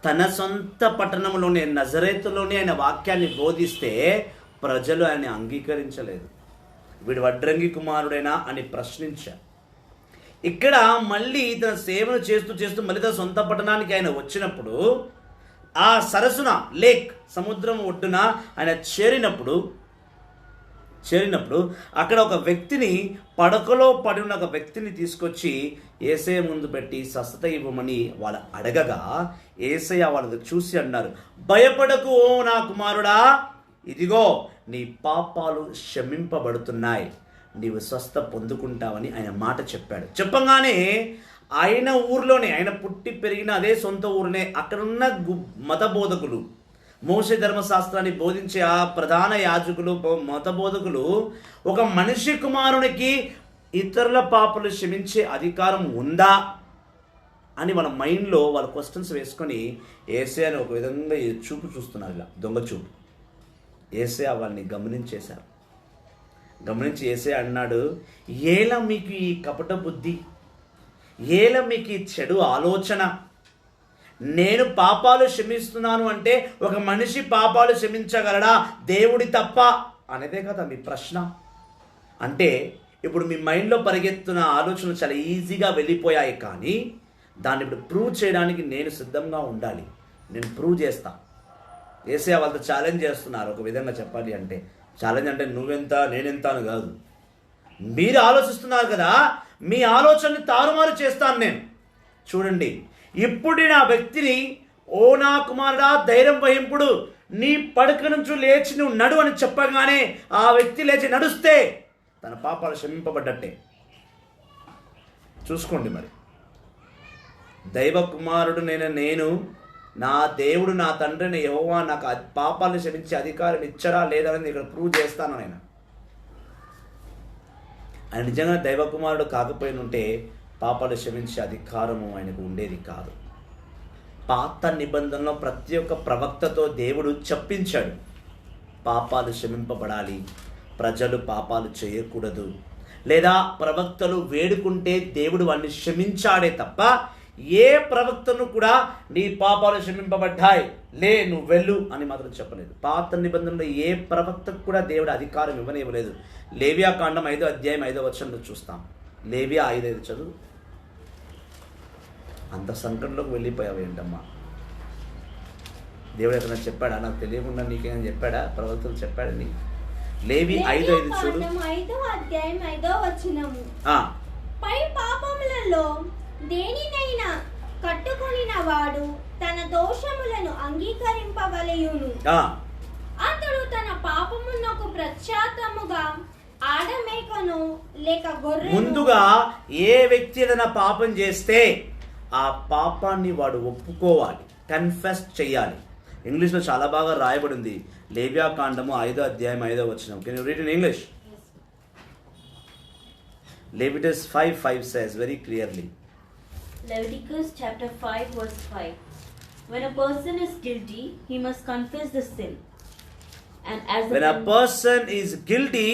తన సొంత పట్టణంలోనే నజరేతులోనే ఆయన వాక్యాన్ని బోధిస్తే ప్రజలు ఆయన అంగీకరించలేదు. వీడు వడ్రంగి కుమారుడేనా అని ప్రశ్నించారు. ఇక్కడ మళ్ళీ తన సేవను చేస్తూ మళ్ళీ తన సొంత పట్టణానికి ఆయన వచ్చినప్పుడు ఆ సరస్సున లేక్ సముద్రం ఒడ్డున ఆయన చేరినప్పుడు అక్కడ ఒక వ్యక్తిని, పడకలో పడి ఉన్న ఒక వ్యక్తిని తీసుకొచ్చి యేసయ్య ముందు పెట్టి స్వస్థత ఇవ్వమని వాళ్ళు అడగగా యేసయ్య వాళ్ళని చూసి అన్నారు, భయపడకు ఓ నా కుమారుడా, ఇదిగో నీ పాపాలు క్షమింపబడుతున్నాయి, నీవు స్వస్థ పొందుకుంటావని ఆయన మాట చెప్పాడు. చెప్పగానే ఆయన ఊర్లోనే, ఆయన పుట్టి పెరిగిన అదే సొంత ఊరినే అక్కడున్న మత బోధకులు, మోషే ధర్మశాస్త్రాన్ని బోధించే ఆ ప్రధాన యాజకులు, మత బోధకులు, ఒక మనిషి కుమారునికి ఇతరుల పాపలు క్షమించే అధికారం ఉందా అని వాళ్ళ మైండ్లో వాళ్ళ క్వశ్చన్స్ వేసుకొని యేసయ్యని ఒక విధంగా చూపు చూస్తున్నారు, ఇలా దొంగ చూపు. యేసయ్య వాళ్ళని గమనించి యేసయ్య అన్నాడు, ఏలా మీకు ఈ కపట బుద్ధి, ఏలా మీకు ఈ చెడు ఆలోచన? నేను పాపాలు క్షమిస్తున్నాను అంటే ఒక మనిషి పాపాలు క్షమించగలడా దేవుడి తప్ప అనేదే కదా మీ ప్రశ్న. అంటే ఇప్పుడు మీ మైండ్లో పరిగెత్తున్న ఆలోచనలు చాలా ఈజీగా వెళ్ళిపోయాయి, కానీ దాన్ని ఇప్పుడు ప్రూవ్ చేయడానికి నేను సిద్ధంగా ఉండాలి. నేను ప్రూవ్ చేస్తా. యేసయ్య వాళ్ళతో ఛాలెంజ్ చేస్తున్నారు. ఒక విధంగా చెప్పాలి అంటే ఛాలెంజ్ అంటే నువ్వెంత నేనెంత అని కాదు. మీరు ఆలోచిస్తున్నారు కదా, మీ ఆలోచనని తారుమారు చేస్తాను నేను. చూడండి, ఇప్పుడు నా వ్యక్తిని, ఓ నా కుమారుడా ధైర్యం వహింపుడు, నీ పడక నుంచి లేచి నువ్వు నడు అని చెప్పగానే ఆ వ్యక్తి లేచి నడుస్తే తన పాపాలు క్షమింపబడ్డట్టే. చూసుకోండి మరి, దైవ కుమారుడు నేను నా దేవుడు నా తండ్రిని యెహోవా నాకు పాపాలను క్షమించే అధికారం ఇచ్చడా లేదా అని ఇక్కడ ప్రూవ్ చేస్తాను. ఆయన నిజంగా దైవ కుమారుడు కాకపోయినుంటే పాపాలు క్షమించే అధికారము ఆయనకు ఉండేది కాదు. పాత నిబంధనలో ప్రతి ఒక్క ప్రవక్తతో దేవుడు చెప్పించాడు, పాపాలు క్షమింపబడాలి, ప్రజలు పాపాలు చేయకూడదు, లేదా ప్రవక్తలు వేడుకుంటే దేవుడు వాడిని క్షమించాడే తప్ప ఏ ప్రవక్తను కూడా నీ పాపాలు క్షమింపబడ్డాయి లే నువ్వు వెళ్ళు అని మాత్రం చెప్పలేదు. పాత నిబంధనలో ఏ ప్రవక్తకు కూడా దేవుడు అధికారం ఇవ్వలేదు. లేవియా కాండం 5వ అధ్యాయం 5వ వచనంలో చూస్తాం. లేవియా 5:5 చదువు. అంత సంకటంలోకి వెళ్ళిపోయావు ఏంటమ్మా? దేవుడు ఎక్కడ చెప్పాడా? నాకు తెలియకుండా నీకేమైనా చెప్పాడా? ప్రవక్తలు చెప్పాడని. లేవి 5:5 చూడు. 5వ అధ్యాయం 5వ వచనము. పై పాపములలో దేనినైనా కట్టుకొనిన వాడు తన దోషములను అంగీకరింపవలయును. అతడు తన పాపమునకు ప్రత్యాతముగా ఆడమేకను లేక గొర్రెను. ముందుగా ఏ వ్యక్తి ఏదైనా పాపం చేస్తే ఆ పాపాన్ని వాడు ఒప్పుకోవాలి, కన్ఫెస్ చేయాలి. ఇంగ్లీష్లో చాలా బాగా రాయబడింది. లేవియా కాండము 5వ అధ్యాయం 5వ వచనం. Can you read in English? Leviticus 5:5 says very clearly. Leviticus chapter 5 verse 5. When a person is guilty, he must confess the sin. And as When a person is guilty,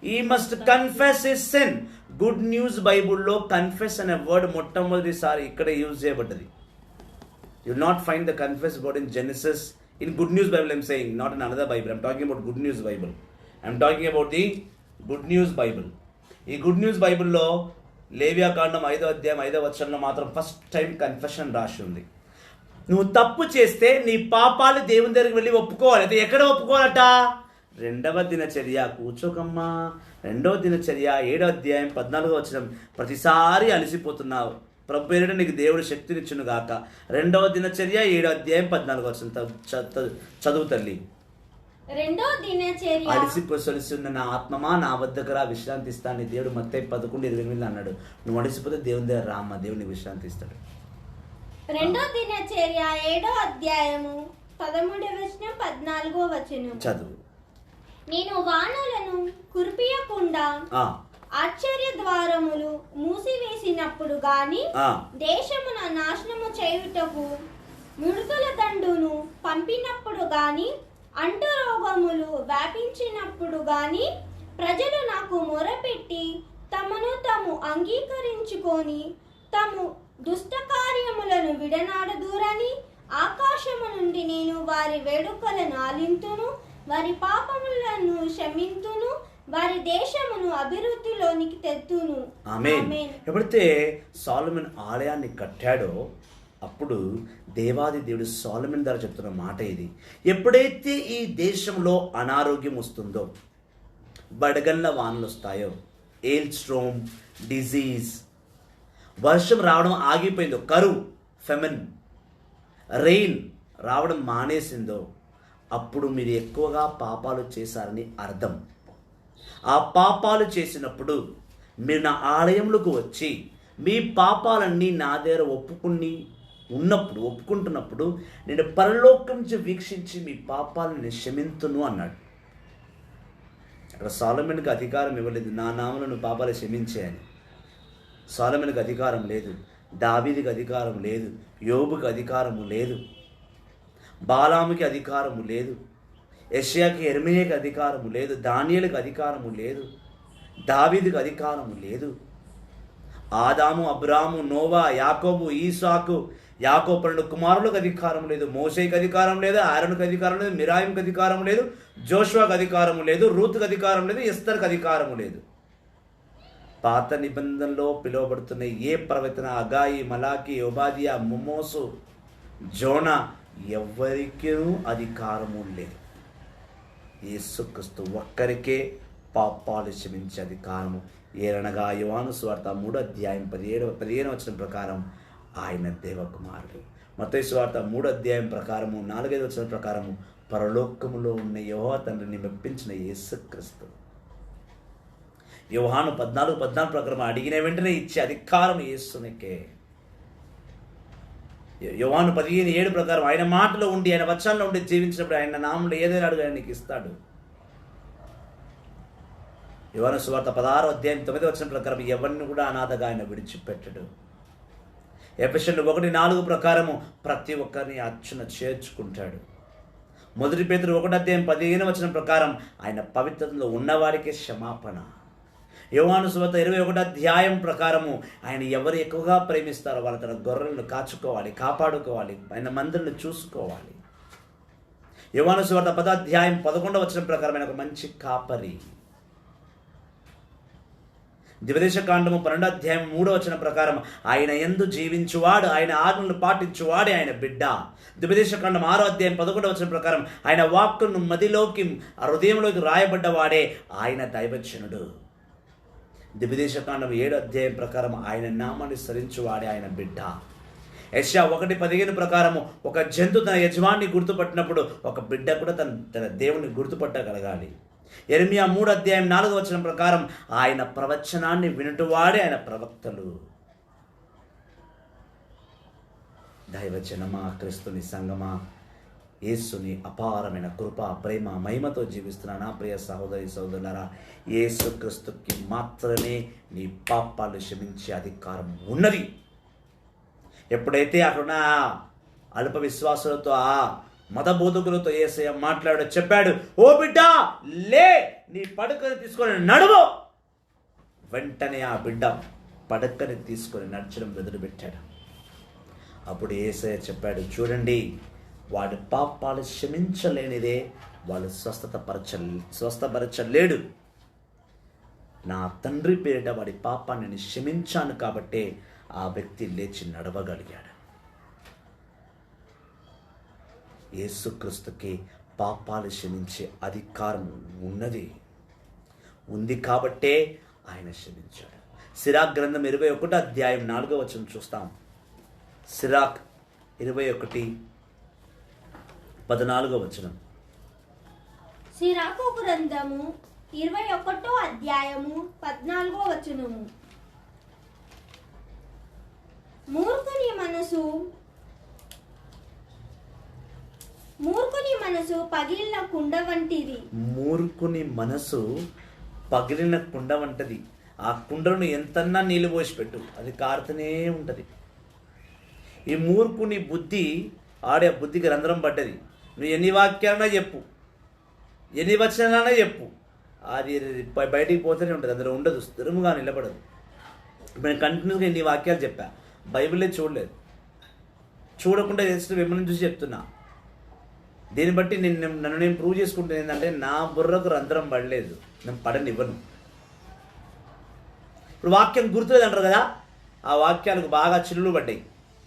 he must confess his sin. Good news బైబుల్లో confess అనే word మొట్టమొదటిసారి ఇక్కడ use చేయబడ్డది. You will not find the confess word in Genesis. In good news Bible I'm saying, not in another Bible. I'm talking about good news Bible. I'm talking about the good news Bible. ఈ good news బైబుల్లో లేవియా కాండం 5వ అధ్యాయం 5వ వచనంలో మాత్రం first time confession రాసి ఉంది. నువ్వు తప్పు చేస్తే నీ పాపాలు దేవుని దగ్గరికి వెళ్ళి ఒప్పుకోవాలి. అయితే ఎక్కడ ఒప్పుకోవాలట? 2వ దినచర్య. కూర్చోకమ్మా. 2వ దినచర్య 7వ అధ్యాయం 14వ వచనం. ప్రతిసారి అలసిపోతున్నావు, ప్రభు పేరిట నీకు దేవుడు శక్తినిచ్చును గాక. 2వ దినచర్య 7వ అధ్యాయం 14వ వచనం చదువు తల్లి. 2వ దినచర్య. అలసిపోసొలిసిన నా ఆత్మమా నా వద్దకు రా, విశ్రాంతి ఇస్తాను. దేవుడు మత్తయి 11:28 అన్నాడు. నువ్వు అలసిపోతే దేవుని దగ్గర రామ్మ, దేవుడు నీకు విశ్రాంతి ఇస్తాడు. 2వ దినచర్య 7వ అధ్యాయము 13వ వచనం 14వ వచనం చదువు. నేను వానలను కురిపియకుండా ఆశ్చర్య ద్వారములు మూసివేసినప్పుడు గాని దేశమున నాశనము చేయుటకు ముడుతల దండును పంపినప్పుడు గాని అంటు రోగములు వ్యాపించినప్పుడు గాని ప్రజలు నాకు మొరపెట్టి తమను తాము అంగీకరించుకొని తాము దుష్ట కార్యములను విడనాడదూరని ఆకాశము నుండి నేను వారి వేడుకలను ఆలింతును, వారి పాపములను క్షమింతును, వారి దేశమును అభివృద్ధిలోనికి తెత్తును. ఆమేన్. ఎప్పుడైతే సొలొమోను ఆలయాన్ని కట్టాడో అప్పుడు దేవాది దేవుడు సొలొమోను ద్వారా చెప్తున్న మాట ఇది. ఎప్పుడైతే ఈ దేశంలో అనారోగ్యం వస్తుందో, బడగళ్ళ వానలు వస్తాయో, ఎయిల్ స్ట్రోమ్, డిజీజ్, వర్షం రావడం ఆగిపోయిందో, కరువు, ఫెమిన్, రెయిన్ రావడం మానేసిందో, అప్పుడు మీరు ఎక్కువగా పాపాలు చేశారని అర్థం. ఆ పాపాలు చేసినప్పుడు మీరు నా ఆలయంలోకి వచ్చి మీ పాపాలన్నీ నా దగ్గర ఒప్పుకుంటున్నప్పుడు నేను పరలోకం నుంచి వీక్షించి మీ పాపాలను నేను క్షమింతును అన్నాడు. అక్కడ సొలొమోనుకి అధికారం ఇవ్వలేదు, నా నామమున పాపాలు క్షమించేయని. సొలొమోనుకి అధికారం లేదు, దావీదుకి అధికారం లేదు, యోబుకి అధికారము లేదు, బాలాముకి అధికారము లేదు, యెషయాకి యెరెమీయాకి అధికారము లేదు, దానియేలుకి అధికారము లేదు, దావీదుకి అధికారము లేదు. ఆదాము, అబ్రాము, నోవా, యాకోబు, ఈసాకు, యాకోబు 12 కుమారులకు అధికారం లేదు, మోషేకి అధికారం లేదు, ఆరోనుకి అధికారం లేదు, మిరాయంకి అధికారం లేదు, జోషువాకి అధికారం లేదు, రూతుకి అధికారం లేదు, ఎస్తర్కి అధికారం లేదు. పాత నిబంధనలో పిలువబడుతున్న ఏ ప్రవక్తన, అగాయి, మలాకి, ఒబాదియా, మోమోసు, జోనా ఎవ్వరికీ అధికారము లేదు. యేసుక్రీస్తు ఒక్కరికే పాపాలు క్షమించే అధికారము. ఏలనగా యోహాను సువార్త 3వ అధ్యాయం 15వ వచనం ప్రకారం ఆయన దేవకుమారుడు. మత్తయి సువార్త 3వ అధ్యాయం ప్రకారము 4వ వచనం ప్రకారము పరలోకములో ఉన్న యెహోవా తండ్రిని మెప్పించిన యేసుక్రీస్తు. యోహాను 14:14 ప్రకారం అడిగిన వెంటనే ఇచ్చే అధికారం యేసునికే. యోహాను 15:7 ప్రకారం ఆయన మాటలో ఉండి, ఆయన వచనంలో ఉండి జీవించినప్పుడు ఆయన నామంలో ఏదైనా అడుగు ఆయన నీకు ఇస్తాడు. యోహాను సువార్త 16:9 ప్రకారం ఎవరిని కూడా అనాథగా ఆయన విడిచిపెట్టడు. ఎఫెసీయులు 1:4 ప్రకారము ప్రతి ఒక్కరిని అచ్చున చేర్చుకుంటాడు. 1 పేతురు 1:15 ప్రకారం ఆయన పవిత్రతలో ఉన్నవారికే క్షమాపణ. యోహాను సువార్త 21 ప్రకారము ఆయన ఎవరు ఎక్కువగా ప్రేమిస్తారో వాళ్ళు తన గొర్రెలను కాచుకోవాలి, కాపాడుకోవాలి, ఆయన మందిని చూసుకోవాలి. యోహాను సువార్త 10:11 ప్రకారం ఆయన ఒక మంచి కాపరి. ద్విదేశకాండము 12:3 ప్రకారం ఆయన యందు జీవించువాడు, ఆయన ఆజ్ఞలను పాటించువాడే ఆయన బిడ్డ. ద్విదేశకాండం 6:11 ప్రకారం ఆయన వాక్కును మదిలోకి హృదయంలోకి రాయబడ్డవాడే ఆయన దైవజనుడు. ద్విదేశకాండం 7 ప్రకారం ఆయన నామాన్ని స్మరించువాడే ఆయన బిడ్డ. యెషయా 1:15 ప్రకారము ఒక జంతు తన యజమాన్ని గుర్తుపట్టినప్పుడు ఒక బిడ్డ కూడా తన దేవుని గుర్తుపట్టగలగాలి. యెరెమియా 3:4 ప్రకారం ఆయన ప్రవచనాన్ని వినుటవాడే ఆయన ప్రవక్తలు. దైవజనమా, క్రీస్తుని సంగమా, యేసుని అపారమైన కృప, ప్రేమ, మహిమతో జీవిస్తున్న నా ప్రియ సహోదరి సహోదరులారా, యేసుక్రీస్తుకి మాత్రమే నీ పాపాలు క్షమించే అధికారం ఉన్నది. ఎప్పుడైతే అక్కడున్న అల్ప విశ్వాసులతో, ఆ మత బోధకులతో యేసయ్య మాట్లాడాడు, చెప్పాడు, ఓ బిడ్డ లే, నీ పడకని తీసుకొని నడువు. వెంటనే ఆ బిడ్డ పడకని తీసుకొని నడచడం మొదలుపెట్టాడు. అప్పుడు యేసయ్య చెప్పాడు, చూడండి, వాడి పాపాలు క్షమించలేనిదే వాళ్ళు స్వస్థపరచలేడు. నా తండ్రి పేరిట వాడి పాపాన్ని నేను క్షమించాను కాబట్టే ఆ వ్యక్తి లేచి నడవగలిగాడు. యేసుక్రీస్తుకి పాపాలు క్షమించే అధికారం ఉంది కాబట్టే ఆయన క్షమించాడు. సిరాక్ గ్రంథం 21:4 చూస్తాం. సిరాక్ 21:14. సిరాకు గ్రంథము 21:14. మూర్ఖుని మనసు పగిలిన కుండ వంటిది. మూర్ఖుని మనసు పగిలిన కుండ వంటిది. ఆ కుండను ఎంతన్నా నీళ్ళు పోసిపెట్టు, అది కారుతూనే ఉంటుంది. ఈ మూర్ఖుని బుద్ధి, ఆడే బుద్ధికి రంధ్రం పడ్డది. నువ్వు ఎన్ని వాక్యాలన్నా చెప్పు, ఎన్ని వచనాలన్నా చెప్పు, అది బయటికి పోతూనే ఉంటుంది, అందులో ఉండదు, స్థిరముగా నిలబడదు. ఇప్పుడు నేను కంటిన్యూస్గా ఎన్ని వాక్యాలు చెప్పా, బైబిలే చూడలేదు, చూడకుండా జస్ట్ మిమ్మల్ని చూసి చెప్తున్నా. దీన్ని బట్టి నన్ను నేను ప్రూవ్ చేసుకుంటుంది ఏంటంటే నా బుర్రకు రంధ్రం పడలేదు, నేను పడనివ్వను. ఇప్పుడు వాక్యం గుర్తులేదు అంటారు కదా, ఆ వాక్యాలకు బాగా చిల్లులు పడ్డాయి,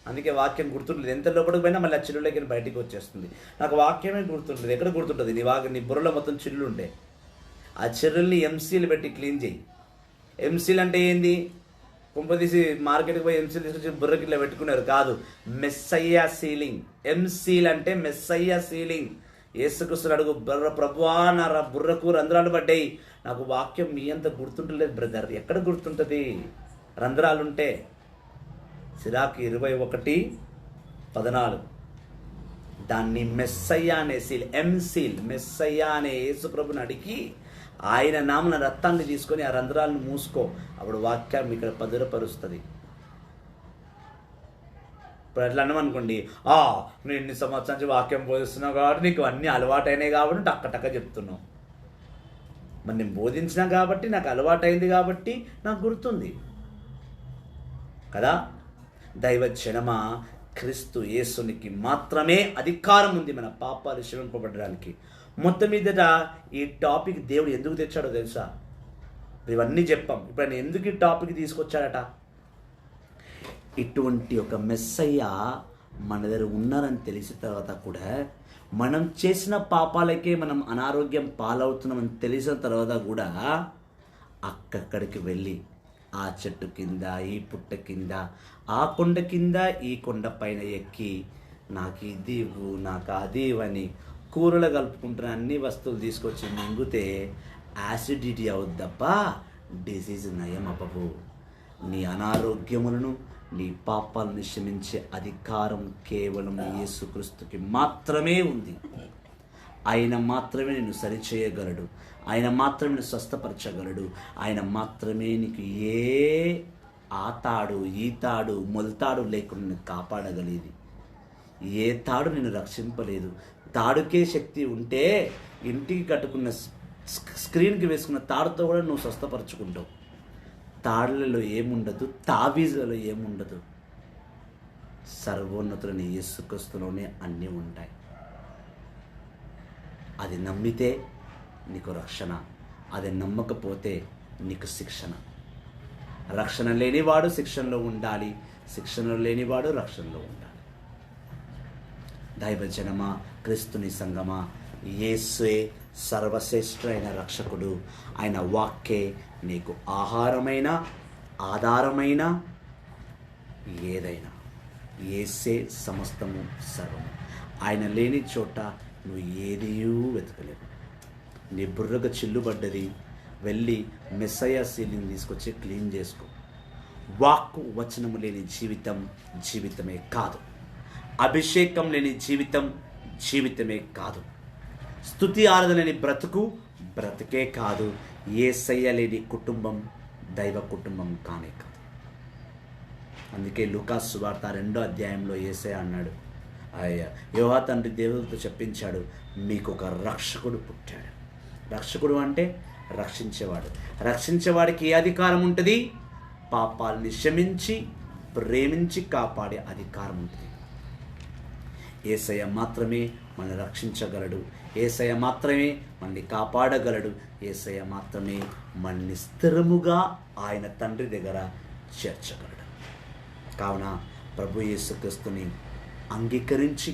అందుకే వాక్యం గుర్తుంటుంది. ఎంత లోపలికి పోయినా మళ్ళీ ఆ చిల్లులకి బయటికి వచ్చేస్తుంది. నాకు వాక్యమే గుర్తుంటుంది. ఎక్కడ గుర్తుంటుంది? నీ బుర్రలో మొత్తం చిల్లులు ఉంటాయి. ఆ చిల్లుల్ని ఎంసీలు పెట్టి క్లీన్ చేయి. ఎంసీలు అంటే ఏంది? కుంపదీసి మార్కెట్కి పోయి ఎంసీలు తీసుకొచ్చి బుర్రకి ఇట్లా పెట్టుకున్నారు కాదు, మెస్సయ్యా సీలింగ్. ఎంసీల్ అంటే మెస్సయ్యా సీలింగ్. యేసుక్రీస్తుని అడుగు, ప్రభువా నా బుర్రకు రంధ్రాలు పడ్డాయి, నాకు వాక్యం మీ అంత గుర్తుంటలేదు బ్రదర్. ఎక్కడ గుర్తుంటుంది రంధ్రాలుంటే? సిరాకు 21:14. దాన్ని మెస్సయ్యా అనే సీల్, ఎంసీల్, మెస్సయ్యా అనే యేసుప్రభుని అడిగి ఆయన నామన రక్తాన్ని తీసుకొని ఆ రంధ్రాలను మూసుకో, అప్పుడు వాక్యం ఇక్కడ పదురపరుస్తుంది. ఇప్పుడు ఎట్లా అన్నామనుకోండి, నేను ఇన్ని సంవత్సరాల నుంచి వాక్యం బోధిస్తున్నావు కాబట్టి నీకు అన్నీ అలవాటైనాయి కాబట్టి టక్క చెప్తున్నావు. మరి నేను బోధించినా కాబట్టి నాకు అలవాటైంది కాబట్టి నాకు గుర్తుంది కదా. దైవజనమా, క్రీస్తు యేసునికి మాత్రమే అధికారం ఉంది మన పాపాలు క్షమింపబడడానికి. మొత్తం మీదట ఈ టాపిక్ దేవుడు ఎందుకు తెచ్చాడో తెలుసా? ఇవన్నీ చెప్పాం. ఇప్పుడు ఆయన ఎందుకు ఈ టాపిక్ తీసుకొచ్చాడట? ఇటువంటి ఒక మెస్సయ్య మన దగ్గర ఉన్నారని తెలిసిన తర్వాత కూడా, మనం చేసిన పాపాలకే మనం అనారోగ్యం పాలవుతున్నామని తెలిసిన తర్వాత కూడా అక్కడికి వెళ్ళి ఆ చెట్టు కింద, ఈ పుట్ట కింద, ఆ కొండ కింద, ఈ కొండ పైన ఎక్కి నాకు ఇది ఇవ్వు, నాకు అది ఇవ్వని కూరలో కలుపుకుంటున్న అన్ని వస్తువులు తీసుకొచ్చి మింగితే యాసిడిటీ అవుద్ది తప్ప డిసీజ్ నయం అవ్వవు. నీ అనారోగ్యములను, నీ పాపాలను క్షమించే అధికారం కేవలం యేసుక్రీస్తుకి మాత్రమే ఉంది. ఆయన మాత్రమే నిన్ను సరిచేయగలడు. ఆయన మాత్రమే నిన్ను స్వస్థపరచగలడు. ఆయన మాత్రమే నీకు ఏ ఆతాడు, ఈతాడు, మొలతాడు లేకుండా నిన్ను కాపాడగలిగేది. ఏ తాడు నిన్ను రక్షింపలేదు. తాడుకే శక్తి ఉంటే ఇంటికి కట్టుకున్న స్క్రీన్కి వేసుకున్న తాడుతో కూడా నువ్వు స్వస్థపరచుకుంటావు. తాడులలో ఏముండదు, తావీజులలో ఏముండదు. సర్వోన్నతులని యేసుక్రీస్తులోనే అన్నీ ఉంటాయి. అది నమ్మితే నీకు రక్షణ, అది నమ్మకపోతే నీకు శిక్షణ. రక్షణ లేనివాడు శిక్షణలో ఉండాలి, శిక్షణలో లేనివాడు రక్షణలో ఉండాలి. దైవజనమా, క్రీస్తుని సంగమా, యేసే సర్వశ్రేష్ఠుడైన రక్షకుడు. ఆయన వాక్కే నీకు ఆహారమైన, ఆధారమైన, ఏదైనా. యేసే సమస్తము సర్వము. ఆయన లేని చోట నువ్వు ఏదియూ వెతకలేవు. నీ బుర్రకు చిల్లుబడ్డది, వెళ్ళి మెస్సయ్య సీలింగ్ తీసుకొచ్చి క్లీన్ చేసుకో. వాక్కు వచనము లేని జీవితం జీవితమే కాదు. అభిషేకం లేని జీవితం జీవితమే కాదు. స్తుతి ఆరాధన లేని బ్రతుకు బ్రతుకే కాదు. యేసయ్య లేని కుటుంబం దైవ కుటుంబం కానే కాదు. అందుకే లూకాసు సువార్త 2వ అధ్యాయంలో యేసయ్య అన్నాడు, యోహా తండ్రి దేవుడితో చెప్పించాడు, మీకు ఒక రక్షకుడు పుట్టాడు. రక్షకుడు అంటే రక్షించేవాడు. రక్షించేవాడికి ఏ అధికారం ఉంటుంది? పాపాలని క్షమించి ప్రేమించి కాపాడే అధికారం ఉంటుంది. యేసయ్య మాత్రమే మనల్ని రక్షించగలడు. యేసయ్య మాత్రమే మనల్ని కాపాడగలడు. యేసయ్య మాత్రమే మనల్ని స్థిరముగా ఆయన తండ్రి దగ్గర చేర్చగలడు. కావున ప్రభు యేసుక్రీస్తుని అంగీకరించి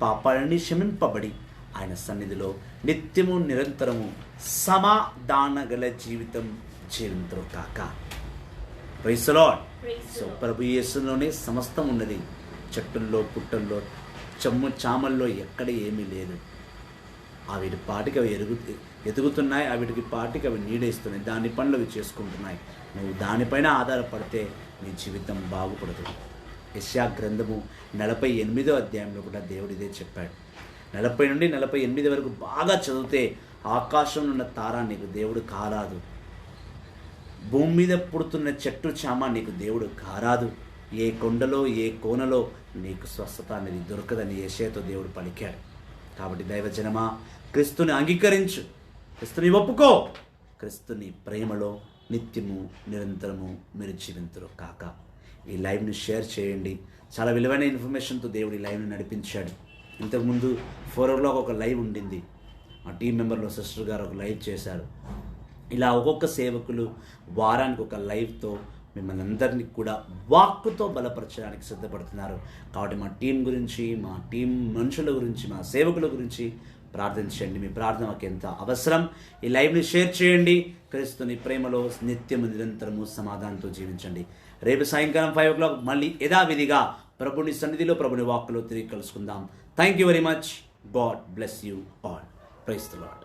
పాపాలన్నీ క్షమింపబడి ఆయన సన్నిధిలో నిత్యము నిరంతరము సమాధాన గల జీవితం జీవించరు కాక. Praise the Lord. సో ప్రభు యేసులోనే సమస్తం ఉన్నది. చెట్టుల్లో, పుట్టల్లో, చామల్లో ఎక్కడ ఏమీ లేదు. అవి పాటికి అవి ఎదుగుతున్నాయి, అవిటికి పాటికి అవి నీడేస్తున్నాయి, దాని పనులు అవి చేసుకుంటున్నాయి. నువ్వు దానిపైన ఆధారపడితే నీ జీవితం బాగుపడుతుంది. యెషయా గ్రంథము 48వ అధ్యాయంలో కూడా దేవుడు ఇదే చెప్పాడు. 40 నుండి 48 వరకు బాగా చదివితే ఆకాశంలో ఉన్న తార నీకు దేవుడు కారాదు, భూమి మీద పుడుతున్న చెట్టు చామ నీకు దేవుడు కారాదు, ఏ కొండలో ఏ కోనలో నీకు స్వస్థత అనేది దొరకదని యెషయాతో దేవుడు పలికాడు. కాబట్టి దైవజనమా, క్రీస్తుని అంగీకరించు, క్రీస్తుని ఒప్పుకో, క్రీస్తుని ప్రేమలో నిత్యము నిరంతరము మీరు జీవింతురు కాక. ఈ లైవ్ని షేర్ చేయండి. చాలా విలువైన ఇన్ఫర్మేషన్తో దేవుడు ఈ లైవ్ని నడిపించాడు. ఇంతకుముందు 4 o'clock ఒక లైవ్ ఉండింది. మా టీం మెంబర్లో సిస్టర్ గారు ఒక లైవ్ చేశారు. ఇలా ఒక్కొక్క సేవకులు వారానికి ఒక లైవ్తో మిమ్మల్ని అందరినీ కూడా వాక్కుతో బలపరచడానికి సిద్ధపడుతున్నారు. కాబట్టి మా టీం గురించి, మా టీం మనుషుల గురించి, మా సేవకుల గురించి ప్రార్థించండి. మీ ప్రార్థన మాకు ఎంత అవసరం. ఈ లైవ్ని షేర్ చేయండి. క్రీస్తుని ప్రేమలో నిత్యము నిరంతరము సమాధానంతో జీవించండి. రేపు సాయంకాలం 5 o'clock మళ్ళీ యథావిధిగా ప్రభుని సన్నిధిలో, ప్రభుని వాక్కులో తిరిగి కలుసుకుందాం. Thank you very much. God bless you all. Praise the lord.